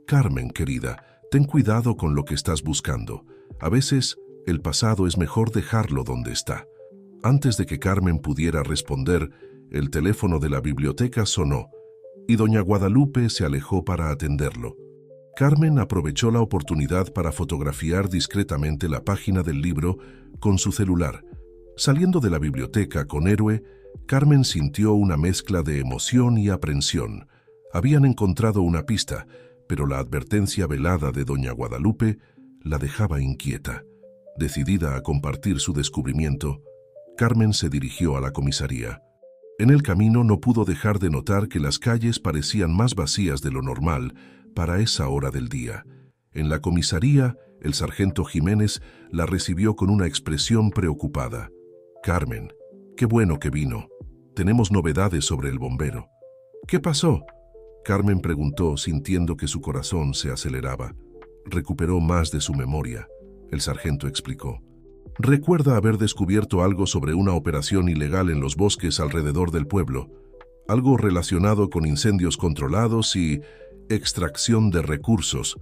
Carmen, querida, ten cuidado con lo que estás buscando. A veces, el pasado es mejor dejarlo donde está. Antes de que Carmen pudiera responder, el teléfono de la biblioteca sonó y doña Guadalupe se alejó para atenderlo. Carmen aprovechó la oportunidad para fotografiar discretamente la página del libro con su celular. Saliendo de la biblioteca con Héroe, Carmen sintió una mezcla de emoción y aprensión. Habían encontrado una pista, pero la advertencia velada de doña Guadalupe la dejaba inquieta. Decidida a compartir su descubrimiento, Carmen se dirigió a la comisaría. En el camino no pudo dejar de notar que las calles parecían más vacías de lo normal para esa hora del día. En la comisaría, el sargento Jiménez la recibió con una expresión preocupada. «Carmen, qué bueno que vino. Tenemos novedades sobre el bombero». «¿Qué pasó?», Carmen preguntó, sintiendo que su corazón se aceleraba. Recuperó más de su memoria. El sargento explicó. Recuerda haber descubierto algo sobre una operación ilegal en los bosques alrededor del pueblo, algo relacionado con incendios controlados y extracción de recursos.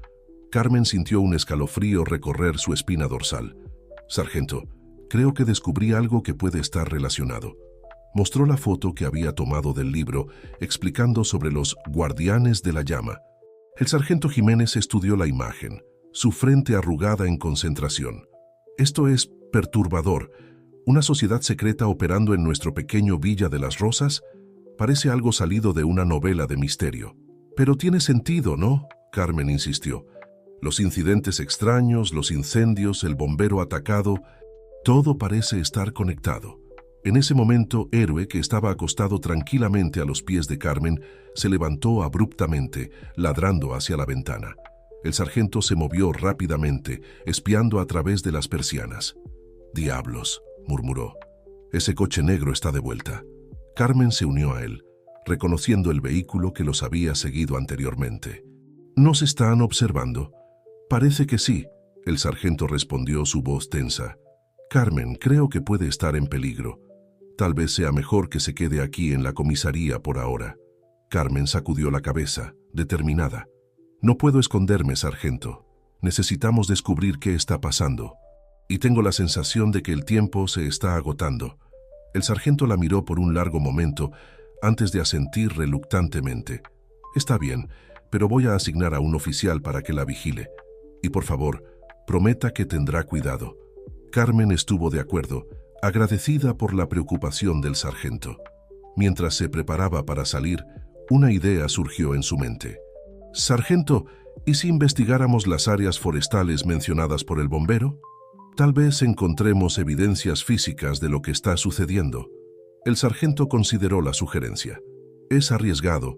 Carmen sintió un escalofrío recorrer su espina dorsal. Sargento, creo que descubrí algo que puede estar relacionado. Mostró la foto que había tomado del libro, explicando sobre los guardianes de la llama. El sargento Jiménez estudió la imagen, su frente arrugada en concentración. Esto es perturbador. ¿Una sociedad secreta operando en nuestro pequeño Villa de las Rosas? Parece algo salido de una novela de misterio. Pero tiene sentido, ¿no?, Carmen insistió. Los incidentes extraños, los incendios, el bombero atacado, todo parece estar conectado. En ese momento, Héroe, que estaba acostado tranquilamente a los pies de Carmen, se levantó abruptamente, ladrando hacia la ventana. El sargento se movió rápidamente, espiando a través de las persianas. «Diablos», murmuró. «Ese coche negro está de vuelta». Carmen se unió a él, reconociendo el vehículo que los había seguido anteriormente. «¿Nos están observando?» «Parece que sí», el sargento respondió, su voz tensa. «Carmen, creo que puede estar en peligro. Tal vez sea mejor que se quede aquí en la comisaría por ahora». Carmen sacudió la cabeza, determinada. «No puedo esconderme, sargento. Necesitamos descubrir qué está pasando. Y tengo la sensación de que el tiempo se está agotando». El sargento la miró por un largo momento antes de asentir reluctantemente. «Está bien, pero voy a asignar a un oficial para que la vigile. Y por favor, prometa que tendrá cuidado». Carmen estuvo de acuerdo, agradecida por la preocupación del sargento. Mientras se preparaba para salir, una idea surgió en su mente. «Sargento, ¿y si investigáramos las áreas forestales mencionadas por el bombero? Tal vez encontremos evidencias físicas de lo que está sucediendo». El sargento consideró la sugerencia. «Es arriesgado,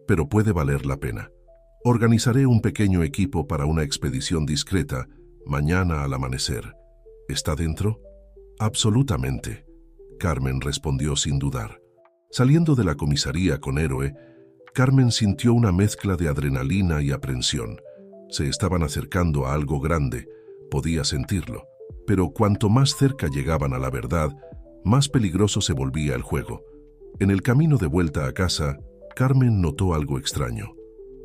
pero puede valer la pena. Organizaré un pequeño equipo para una expedición discreta mañana al amanecer. ¿Está dentro?» «Absolutamente», Carmen respondió sin dudar. Saliendo de la comisaría con Héroe, Carmen sintió una mezcla de adrenalina y aprensión. Se estaban acercando a algo grande, podía sentirlo. Pero cuanto más cerca llegaban a la verdad, más peligroso se volvía el juego. En el camino de vuelta a casa, Carmen notó algo extraño.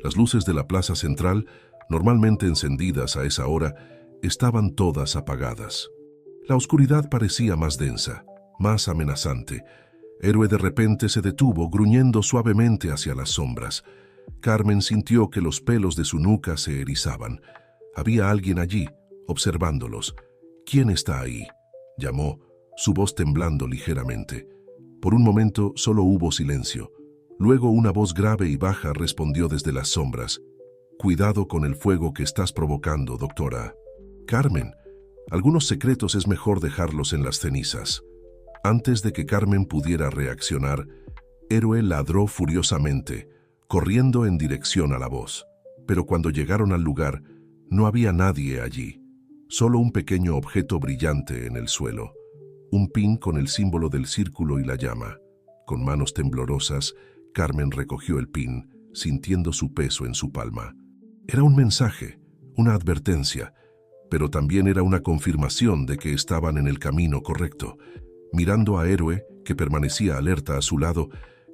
Las luces de la plaza central, normalmente encendidas a esa hora, estaban todas apagadas. La oscuridad parecía más densa, más amenazante. Héroe de repente se detuvo, gruñendo suavemente hacia las sombras. Carmen sintió que los pelos de su nuca se erizaban. Había alguien allí, observándolos. «¿Quién está ahí?», llamó, su voz temblando ligeramente. Por un momento solo hubo silencio. Luego una voz grave y baja respondió desde las sombras. «Cuidado con el fuego que estás provocando, doctora». «Carmen, algunos secretos es mejor dejarlos en las cenizas». Antes de que Carmen pudiera reaccionar, Héroe ladró furiosamente, corriendo en dirección a la voz. Pero cuando llegaron al lugar, no había nadie allí. Solo un pequeño objeto brillante en el suelo, un pin con el símbolo del círculo y la llama. Con manos temblorosas, Carmen recogió el pin, sintiendo su peso en su palma. Era un mensaje, una advertencia, pero también era una confirmación de que estaban en el camino correcto. Mirando a Héroe, que permanecía alerta a su lado,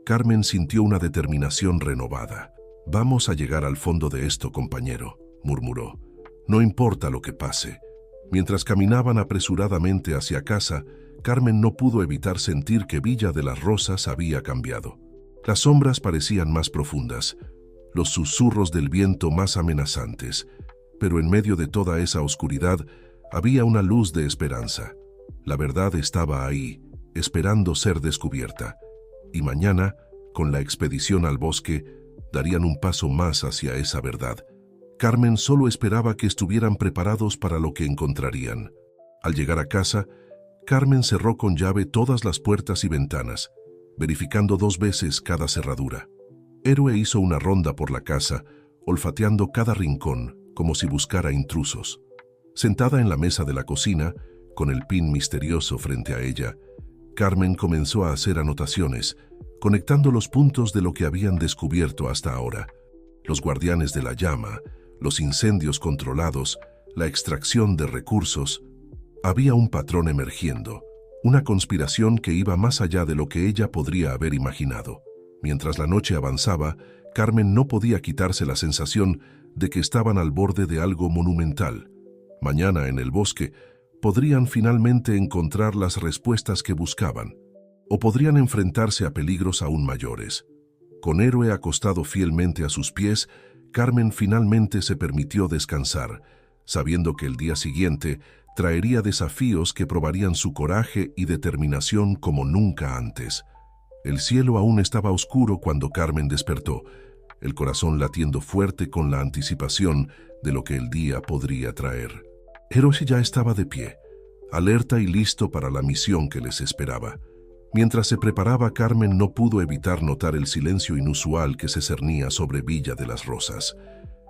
Carmen sintió una determinación renovada. «Vamos a llegar al fondo de esto, compañero», murmuró. «No importa lo que pase». Mientras caminaban apresuradamente hacia casa, Carmen no pudo evitar sentir que Villa de las Rosas había cambiado. Las sombras parecían más profundas, los susurros del viento más amenazantes, pero en medio de toda esa oscuridad había una luz de esperanza. La verdad estaba ahí, esperando ser descubierta, y mañana, con la expedición al bosque, darían un paso más hacia esa verdad. Carmen solo esperaba que estuvieran preparados para lo que encontrarían. Al llegar a casa, Carmen cerró con llave todas las puertas y ventanas, verificando 2 veces cada cerradura. Héroe hizo una ronda por la casa, olfateando cada rincón, como si buscara intrusos. Sentada en la mesa de la cocina, con el pin misterioso frente a ella, Carmen comenzó a hacer anotaciones, conectando los puntos de lo que habían descubierto hasta ahora. Los guardianes de la llama, los incendios controlados, la extracción de recursos. Había un patrón emergiendo, una conspiración que iba más allá de lo que ella podría haber imaginado. Mientras la noche avanzaba, Carmen no podía quitarse la sensación de que estaban al borde de algo monumental. Mañana en el bosque podrían finalmente encontrar las respuestas que buscaban, o podrían enfrentarse a peligros aún mayores. Con Héroe acostado fielmente a sus pies, Carmen finalmente se permitió descansar, sabiendo que el día siguiente traería desafíos que probarían su coraje y determinación como nunca antes. El cielo aún estaba oscuro cuando Carmen despertó, el corazón latiendo fuerte con la anticipación de lo que el día podría traer. Héroe ya estaba de pie, alerta y listo para la misión que les esperaba. Mientras se preparaba, Carmen no pudo evitar notar el silencio inusual que se cernía sobre Villa de las Rosas.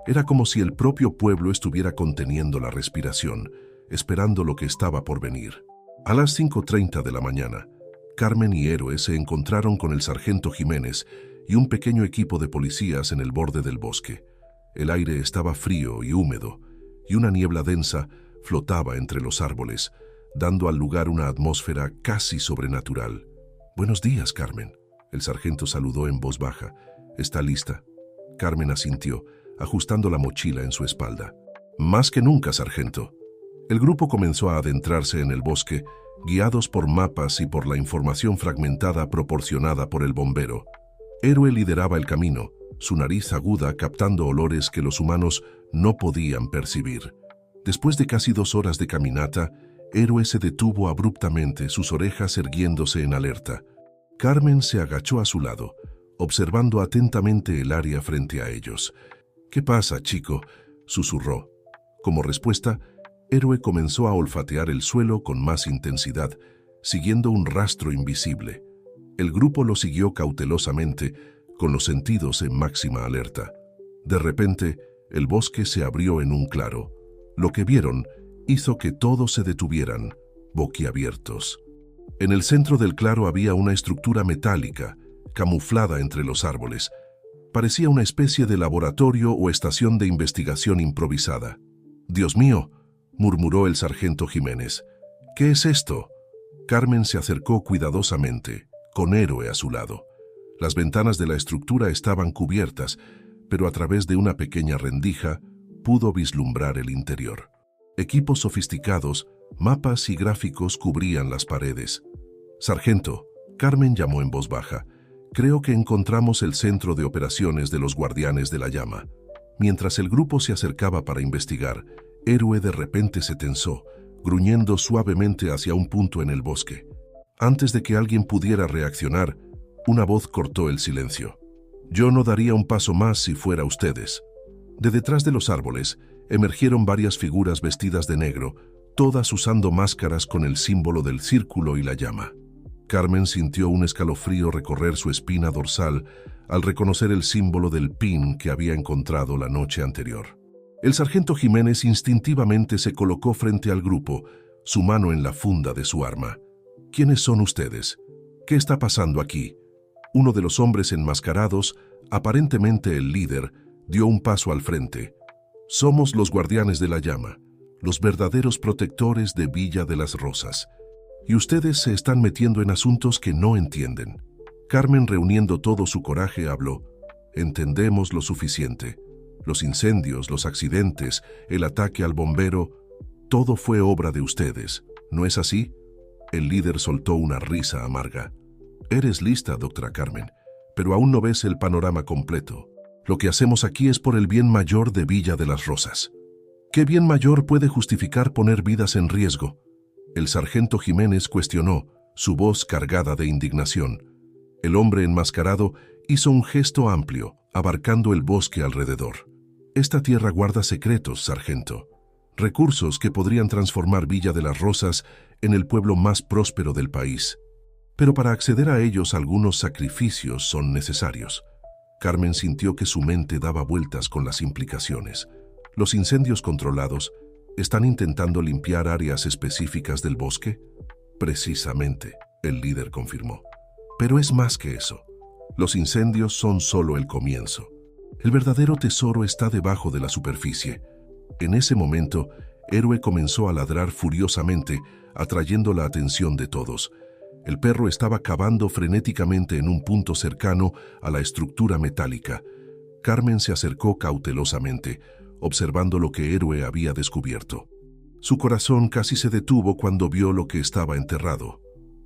Era como si el propio pueblo estuviera conteniendo la respiración, esperando lo que estaba por venir. A las 5:30 de la mañana, Carmen y Héroe se encontraron con el sargento Jiménez y un pequeño equipo de policías en el borde del bosque. El aire estaba frío y húmedo, y una niebla densa flotaba entre los árboles, dando al lugar una atmósfera casi sobrenatural. «Buenos días, Carmen», el sargento saludó en voz baja. «¿Está lista?» Carmen asintió, ajustando la mochila en su espalda. «Más que nunca, sargento». El grupo comenzó a adentrarse en el bosque, guiados por mapas y por la información fragmentada proporcionada por el bombero. Héroe lideraba el camino, su nariz aguda captando olores que los humanos no podían percibir. Después de casi 2 horas de caminata, Héroe se detuvo abruptamente, sus orejas erguiéndose en alerta. Carmen se agachó a su lado, observando atentamente el área frente a ellos. «¿Qué pasa, chico?», susurró. Como respuesta, Héroe comenzó a olfatear el suelo con más intensidad, siguiendo un rastro invisible. El grupo lo siguió cautelosamente, con los sentidos en máxima alerta. De repente, el bosque se abrió en un claro. Lo que vieron hizo que todos se detuvieran, boquiabiertos. En el centro del claro había una estructura metálica, camuflada entre los árboles. Parecía una especie de laboratorio o estación de investigación improvisada. «Dios mío», murmuró el sargento Jiménez. «¿Qué es esto?». Carmen se acercó cuidadosamente, con Héroe a su lado. Las ventanas de la estructura estaban cubiertas, pero a través de una pequeña rendija pudo vislumbrar el interior. Equipos sofisticados, mapas y gráficos cubrían las paredes. «Sargento», Carmen llamó en voz baja, «creo que encontramos el centro de operaciones de los Guardianes de la Llama». Mientras el grupo se acercaba para investigar, Héroe de repente se tensó, gruñendo suavemente hacia un punto en el bosque. Antes de que alguien pudiera reaccionar, una voz cortó el silencio. «Yo no daría un paso más si fuera ustedes». De detrás de los árboles emergieron varias figuras vestidas de negro, todas usando máscaras con el símbolo del círculo y la llama. Carmen sintió un escalofrío recorrer su espina dorsal al reconocer el símbolo del pin que había encontrado la noche anterior. El sargento Jiménez instintivamente se colocó frente al grupo, su mano en la funda de su arma. ¿Quiénes son ustedes? ¿Qué está pasando aquí? Uno de los hombres enmascarados, aparentemente el líder, dio un paso al frente. Somos los guardianes de la llama, los verdaderos protectores de Villa de las Rosas. Y ustedes se están metiendo en asuntos que no entienden. Carmen, reuniendo todo su coraje, habló. Entendemos lo suficiente. Los incendios, los accidentes, el ataque al bombero, todo fue obra de ustedes, ¿no es así? El líder soltó una risa amarga. Eres lista, doctora Carmen, pero aún no ves el panorama completo. Lo que hacemos aquí es por el bien mayor de Villa de las Rosas. ¿Qué bien mayor puede justificar poner vidas en riesgo? El sargento Jiménez cuestionó, su voz cargada de indignación. El hombre enmascarado hizo un gesto amplio, abarcando el bosque alrededor. Esta tierra guarda secretos, sargento. Recursos que podrían transformar Villa de las Rosas en el pueblo más próspero del país. Pero para acceder a ellos algunos sacrificios son necesarios. Carmen sintió que su mente daba vueltas con las implicaciones. ¿Los incendios controlados están intentando limpiar áreas específicas del bosque? Precisamente, el líder confirmó. Pero es más que eso. Los incendios son solo el comienzo. El verdadero tesoro está debajo de la superficie. En ese momento, Héroe comenzó a ladrar furiosamente, atrayendo la atención de todos. El perro estaba cavando frenéticamente en un punto cercano a la estructura metálica. Carmen se acercó cautelosamente, observando lo que Héroe había descubierto. Su corazón casi se detuvo cuando vio lo que estaba enterrado.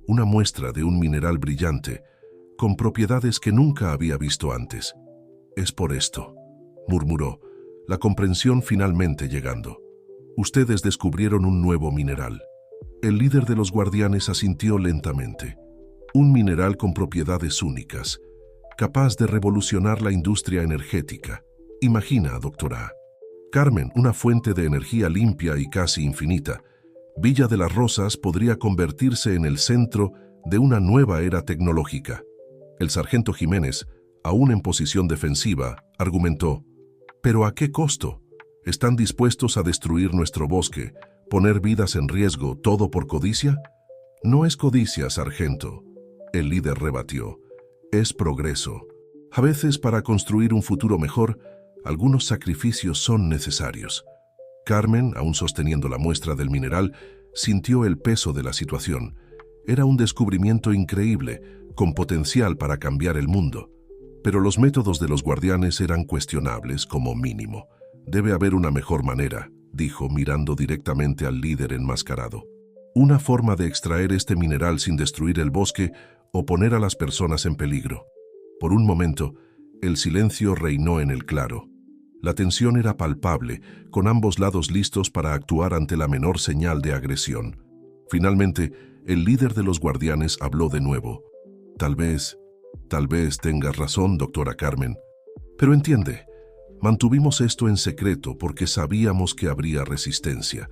Una muestra de un mineral brillante, con propiedades que nunca había visto antes. «Es por esto», murmuró, la comprensión finalmente llegando. «Ustedes descubrieron un nuevo mineral». El líder de los guardianes asintió lentamente. Un mineral con propiedades únicas, capaz de revolucionar la industria energética. Imagina, doctora Carmen, una fuente de energía limpia y casi infinita. Villa de las Rosas podría convertirse en el centro de una nueva era tecnológica. El sargento Jiménez, aún en posición defensiva, argumentó. ¿Pero a qué costo? ¿Están dispuestos a destruir nuestro bosque, poner vidas en riesgo, todo por codicia? No es codicia, sargento, el líder rebatió. Es progreso. A veces, para construir un futuro mejor, algunos sacrificios son necesarios. Carmen, aún sosteniendo la muestra del mineral, sintió el peso de la situación. Era un descubrimiento increíble, con potencial para cambiar el mundo. Pero los métodos de los guardianes eran cuestionables como mínimo. Debe haber una mejor manera, dijo mirando directamente al líder enmascarado. Una forma de extraer este mineral sin destruir el bosque o poner a las personas en peligro. Por un momento, el silencio reinó en el claro. La tensión era palpable, con ambos lados listos para actuar ante la menor señal de agresión. Finalmente, el líder de los guardianes habló de nuevo. Tal vez tengas razón, doctora Carmen. Pero entiende, mantuvimos esto en secreto porque sabíamos que habría resistencia.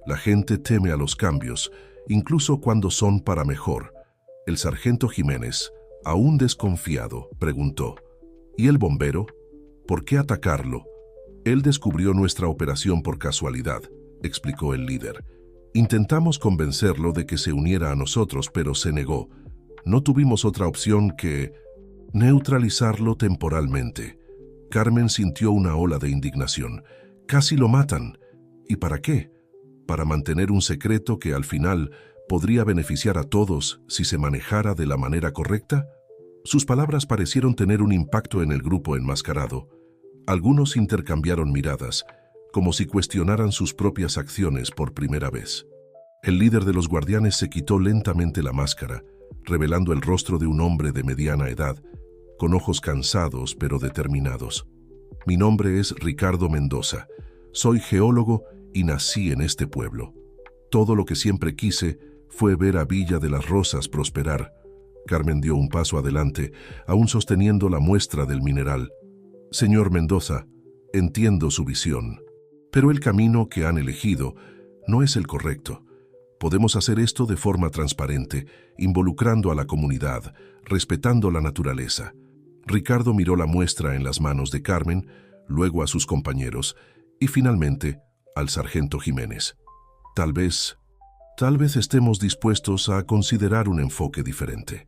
La gente teme a los cambios, incluso cuando son para mejor. El sargento Jiménez, aún desconfiado, preguntó. ¿Y el bombero? ¿Por qué atacarlo? Él descubrió nuestra operación por casualidad, explicó el líder. Intentamos convencerlo de que se uniera a nosotros, pero se negó. No tuvimos otra opción que neutralizarlo temporalmente. Carmen sintió una ola de indignación. Casi lo matan. ¿Y para qué? Para mantener un secreto que al final podría beneficiar a todos si se manejara de la manera correcta. Sus palabras parecieron tener un impacto en el grupo enmascarado. Algunos intercambiaron miradas, como si cuestionaran sus propias acciones por primera vez. El líder de los guardianes se quitó lentamente la máscara, revelando el rostro de un hombre de mediana edad, con ojos cansados pero determinados. Mi nombre es Ricardo Mendoza. Soy geólogo y nací en este pueblo. Todo lo que siempre quise fue ver a Villa de las Rosas prosperar. Carmen dio un paso adelante, aún sosteniendo la muestra del mineral. Señor Mendoza, entiendo su visión, pero el camino que han elegido no es el correcto. Podemos hacer esto de forma transparente, involucrando a la comunidad, respetando la naturaleza. Ricardo miró la muestra en las manos de Carmen, luego a sus compañeros, Y finalmente, al sargento Jiménez. Tal vez estemos dispuestos a considerar un enfoque diferente.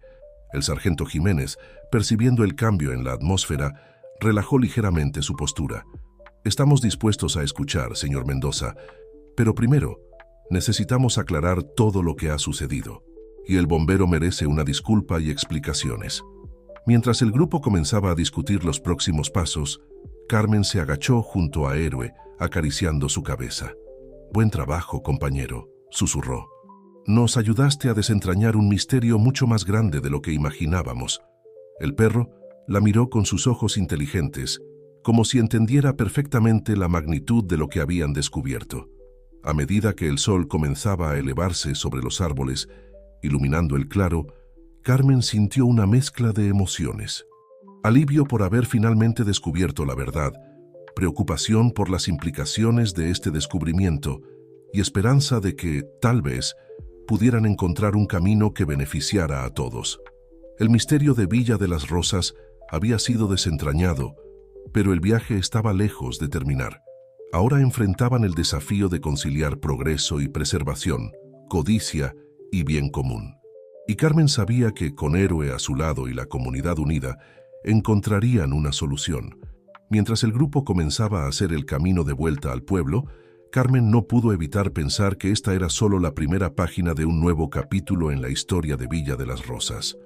El sargento Jiménez, percibiendo el cambio en la atmósfera, relajó ligeramente su postura. Estamos dispuestos a escuchar, señor Mendoza, pero primero, necesitamos aclarar todo lo que ha sucedido, y el bombero merece una disculpa y explicaciones. Mientras el grupo comenzaba a discutir los próximos pasos, Carmen se agachó junto a Héroe, acariciando su cabeza. «Buen trabajo, compañero», susurró. «Nos ayudaste a desentrañar un misterio mucho más grande de lo que imaginábamos». El perro la miró con sus ojos inteligentes, como si entendiera perfectamente la magnitud de lo que habían descubierto. A medida que el sol comenzaba a elevarse sobre los árboles, iluminando el claro, Carmen sintió una mezcla de emociones. Alivio por haber finalmente descubierto la verdad, preocupación por las implicaciones de este descubrimiento y esperanza de que, tal vez, pudieran encontrar un camino que beneficiara a todos. El misterio de Villa de las Rosas había sido desentrañado, pero el viaje estaba lejos de terminar. Ahora enfrentaban el desafío de conciliar progreso y preservación, codicia y bien común. Y Carmen sabía que, con Héroe a su lado y la comunidad unida, encontrarían una solución. Mientras el grupo comenzaba a hacer el camino de vuelta al pueblo, Carmen no pudo evitar pensar que esta era solo la primera página de un nuevo capítulo en la historia de Villa de las Rosas.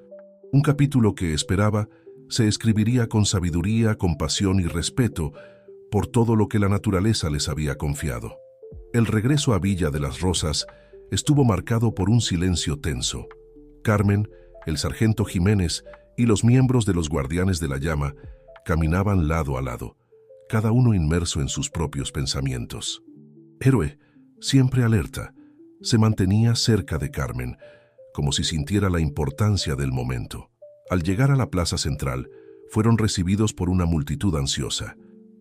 Un capítulo que, esperaba, se escribiría con sabiduría, compasión y respeto por todo lo que la naturaleza les había confiado. El regreso a Villa de las Rosas estuvo marcado por un silencio tenso. Carmen, el sargento Jiménez y los miembros de los Guardianes de la Llama caminaban lado a lado, cada uno inmerso en sus propios pensamientos. Héroe, siempre alerta, se mantenía cerca de Carmen, como si sintiera la importancia del momento. Al llegar a la plaza central, fueron recibidos por una multitud ansiosa.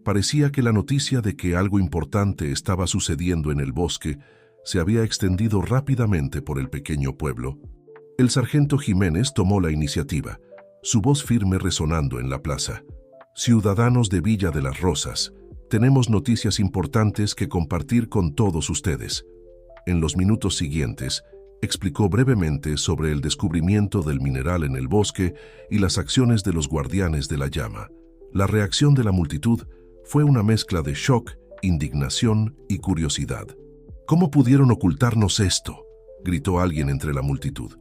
Parecía que la noticia de que algo importante estaba sucediendo en el bosque se había extendido rápidamente por el pequeño pueblo. El sargento Jiménez tomó la iniciativa, su voz firme resonando en la plaza. «Ciudadanos de Villa de las Rosas, tenemos noticias importantes que compartir con todos ustedes». En los minutos siguientes, explicó brevemente sobre el descubrimiento del mineral en el bosque y las acciones de los Guardianes de la Llama. La reacción de la multitud fue una mezcla de shock, indignación y curiosidad. «¿Cómo pudieron ocultarnos esto?», gritó alguien entre la multitud.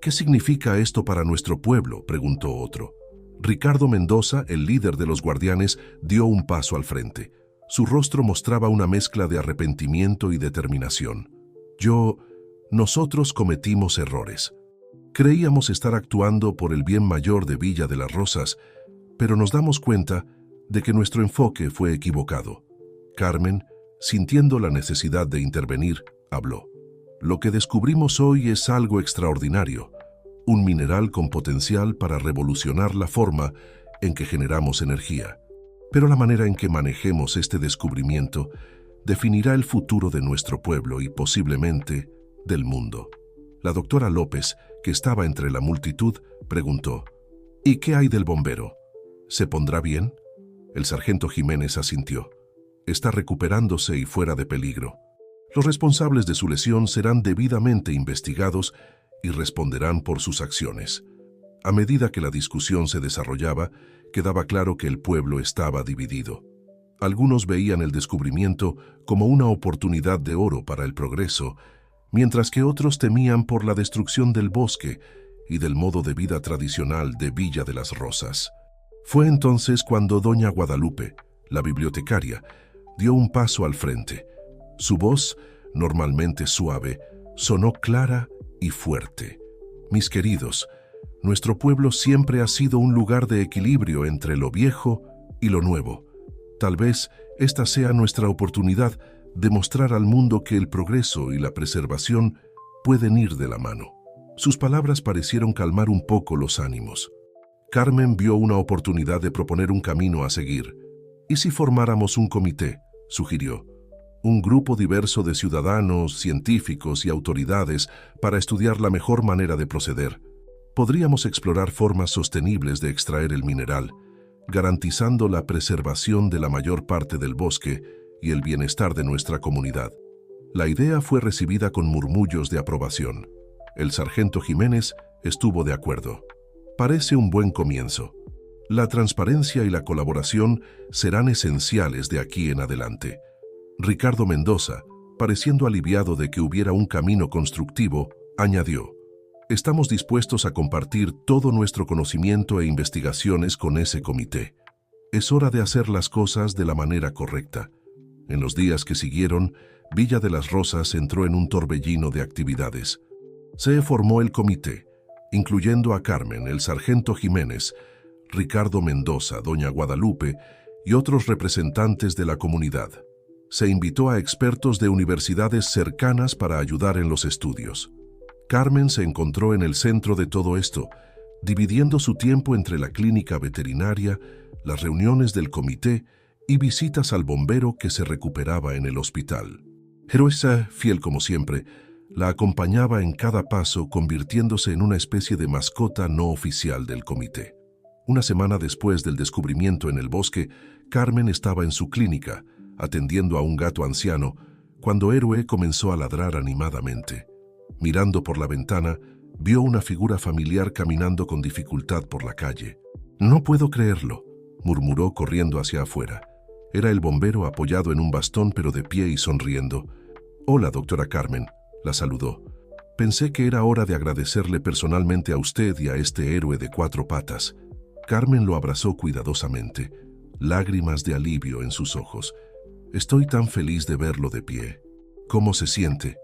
«¿Qué significa esto para nuestro pueblo?», preguntó otro. Ricardo Mendoza, el líder de los Guardianes, dio un paso al frente. Su rostro mostraba una mezcla de arrepentimiento y determinación. Nosotros cometimos errores. Creíamos estar actuando por el bien mayor de Villa de las Rosas, pero nos damos cuenta de que nuestro enfoque fue equivocado». Carmen, sintiendo la necesidad de intervenir, habló. «Lo que descubrimos hoy es algo extraordinario, un mineral con potencial para revolucionar la forma en que generamos energía. Pero la manera en que manejemos este descubrimiento definirá el futuro de nuestro pueblo y posiblemente del mundo». La doctora López, que estaba entre la multitud, preguntó: «¿Y qué hay del bombero? ¿Se pondrá bien?». El sargento Jiménez asintió. «Está recuperándose y fuera de peligro. Los responsables de su lesión serán debidamente investigados y responderán por sus acciones». A medida que la discusión se desarrollaba, quedaba claro que el pueblo estaba dividido. Algunos veían el descubrimiento como una oportunidad de oro para el progreso, mientras que otros temían por la destrucción del bosque y del modo de vida tradicional de Villa de las Rosas. Fue entonces cuando doña Guadalupe, la bibliotecaria, dio un paso al frente. Su voz, normalmente suave, sonó clara y fuerte. «Mis queridos, nuestro pueblo siempre ha sido un lugar de equilibrio entre lo viejo y lo nuevo. Tal vez esta sea nuestra oportunidad de mostrar al mundo que el progreso y la preservación pueden ir de la mano». Sus palabras parecieron calmar un poco los ánimos. Carmen vio una oportunidad de proponer un camino a seguir. «¿Y si formáramos un comité?», sugirió. «Un grupo diverso de ciudadanos, científicos y autoridades para estudiar la mejor manera de proceder. Podríamos explorar formas sostenibles de extraer el mineral, garantizando la preservación de la mayor parte del bosque y el bienestar de nuestra comunidad. La idea fue recibida con murmullos de aprobación. El sargento Jiménez estuvo de acuerdo. Parece un buen comienzo. La transparencia y la colaboración serán esenciales de aquí en adelante. Ricardo Mendoza, pareciendo aliviado de que hubiera un camino constructivo, añadió: estamos dispuestos a compartir todo nuestro conocimiento e investigaciones con ese comité. Es hora de hacer las cosas de la manera correcta. En los días que siguieron, Villa de las Rosas entró en un torbellino de actividades. Se formó el comité, incluyendo a Carmen, el sargento Jiménez, Ricardo Mendoza, doña Guadalupe y otros representantes de la comunidad. Se invitó a expertos de universidades cercanas para ayudar en los estudios. Carmen se encontró en el centro de todo esto, dividiendo su tiempo entre la clínica veterinaria, las reuniones del comité y visitas al bombero que se recuperaba en el hospital. Heroesa, fiel como siempre, la acompañaba en cada paso, convirtiéndose en una especie de mascota no oficial del comité. Una semana después del descubrimiento en el bosque, Carmen estaba en su clínica, atendiendo a un gato anciano, cuando Héroe comenzó a ladrar animadamente. Mirando por la ventana, vio una figura familiar caminando con dificultad por la calle. «No puedo creerlo», murmuró corriendo hacia afuera. Era el bombero apoyado en un bastón pero de pie y sonriendo. «Hola, doctora Carmen», la saludó. «Pensé que era hora de agradecerle personalmente a usted y a este héroe de 4 patas». Carmen lo abrazó cuidadosamente, lágrimas de alivio en sus ojos. «Estoy tan feliz de verlo de pie». «¿Cómo se siente?»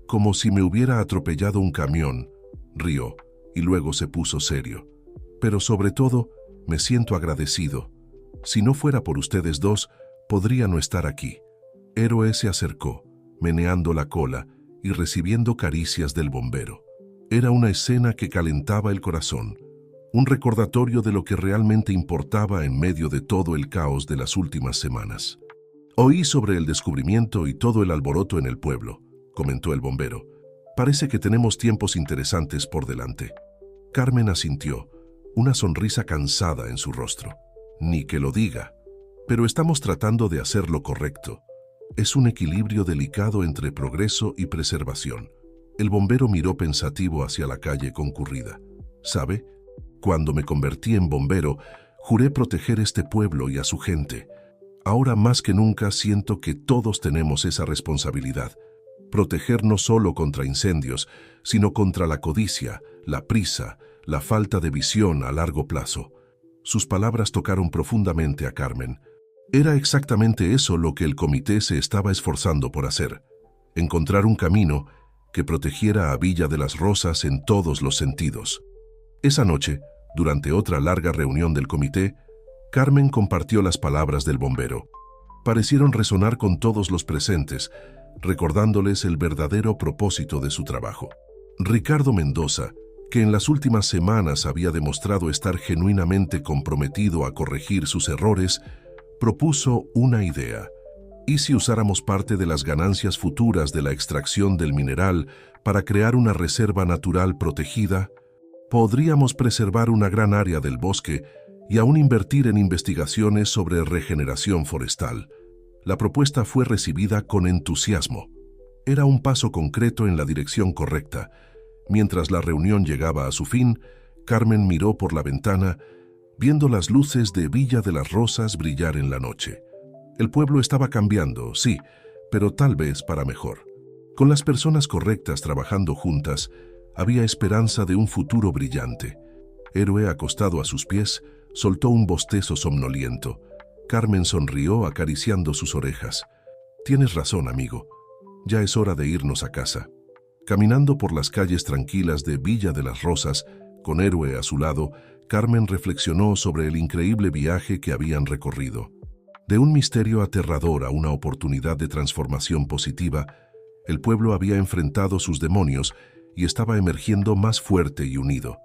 «Como si me hubiera atropellado un camión», rió, y luego se puso serio. «Pero sobre todo, me siento agradecido. Si no fuera por ustedes dos, podría no estar aquí». Héroe se acercó, meneando la cola y recibiendo caricias del bombero. Era una escena que calentaba el corazón, un recordatorio de lo que realmente importaba en medio de todo el caos de las últimas semanas. «Oí sobre el descubrimiento y todo el alboroto en el pueblo», comentó el bombero. «Parece que tenemos tiempos interesantes por delante». Carmen asintió, una sonrisa cansada en su rostro. «Ni que lo diga. Pero estamos tratando de hacer lo correcto. Es un equilibrio delicado entre progreso y preservación». El bombero miró pensativo hacia la calle concurrida. «¿Sabe? Cuando me convertí en bombero, juré proteger este pueblo y a su gente. Ahora más que nunca siento que todos tenemos esa responsabilidad. Proteger no solo contra incendios, sino contra la codicia, la prisa, la falta de visión a largo plazo». Sus palabras tocaron profundamente a Carmen. Era exactamente eso lo que el comité se estaba esforzando por hacer: encontrar un camino que protegiera a Villa de las Rosas en todos los sentidos. Esa noche, durante otra larga reunión del comité, Carmen compartió las palabras del bombero. Parecieron resonar con todos los presentes, recordándoles el verdadero propósito de su trabajo. Ricardo Mendoza, que en las últimas semanas había demostrado estar genuinamente comprometido a corregir sus errores, propuso una idea. ¿Y si usáramos parte de las ganancias futuras de la extracción del mineral para crear una reserva natural protegida? Podríamos preservar una gran área del bosque y aún invertir en investigaciones sobre regeneración forestal. La propuesta fue recibida con entusiasmo. Era un paso concreto en la dirección correcta. Mientras la reunión llegaba a su fin, Carmen miró por la ventana, viendo las luces de Villa de las Rosas brillar en la noche. El pueblo estaba cambiando, sí, pero tal vez para mejor. Con las personas correctas trabajando juntas, había esperanza de un futuro brillante. Héroe, acostado a sus pies, soltó un bostezo somnoliento. Carmen sonrió acariciando sus orejas. «Tienes razón, amigo. Ya es hora de irnos a casa». Caminando por las calles tranquilas de Villa de las Rosas, con Héroe a su lado, Carmen reflexionó sobre el increíble viaje que habían recorrido. De un misterio aterrador a una oportunidad de transformación positiva, el pueblo había enfrentado sus demonios y estaba emergiendo más fuerte y unido.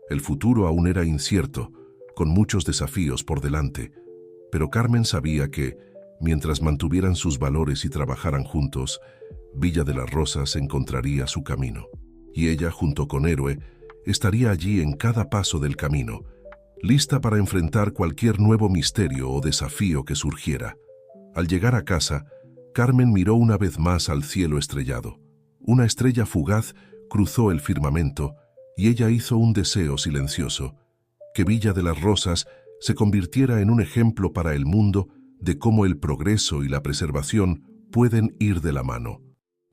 El futuro aún era incierto, con muchos desafíos por delante, pero Carmen sabía que, mientras mantuvieran sus valores y trabajaran juntos, Villa de las Rosas encontraría su camino. Y ella, junto con Héroe, estaría allí en cada paso del camino, lista para enfrentar cualquier nuevo misterio o desafío que surgiera. Al llegar a casa, Carmen miró una vez más al cielo estrellado. Una estrella fugaz cruzó el firmamento y ella hizo un deseo silencioso: que Villa de las Rosas se convirtiera en un ejemplo para el mundo de cómo el progreso y la preservación pueden ir de la mano.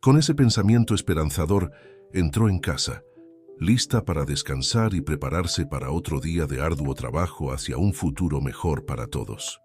Con ese pensamiento esperanzador, entró en casa, lista para descansar y prepararse para otro día de arduo trabajo hacia un futuro mejor para todos.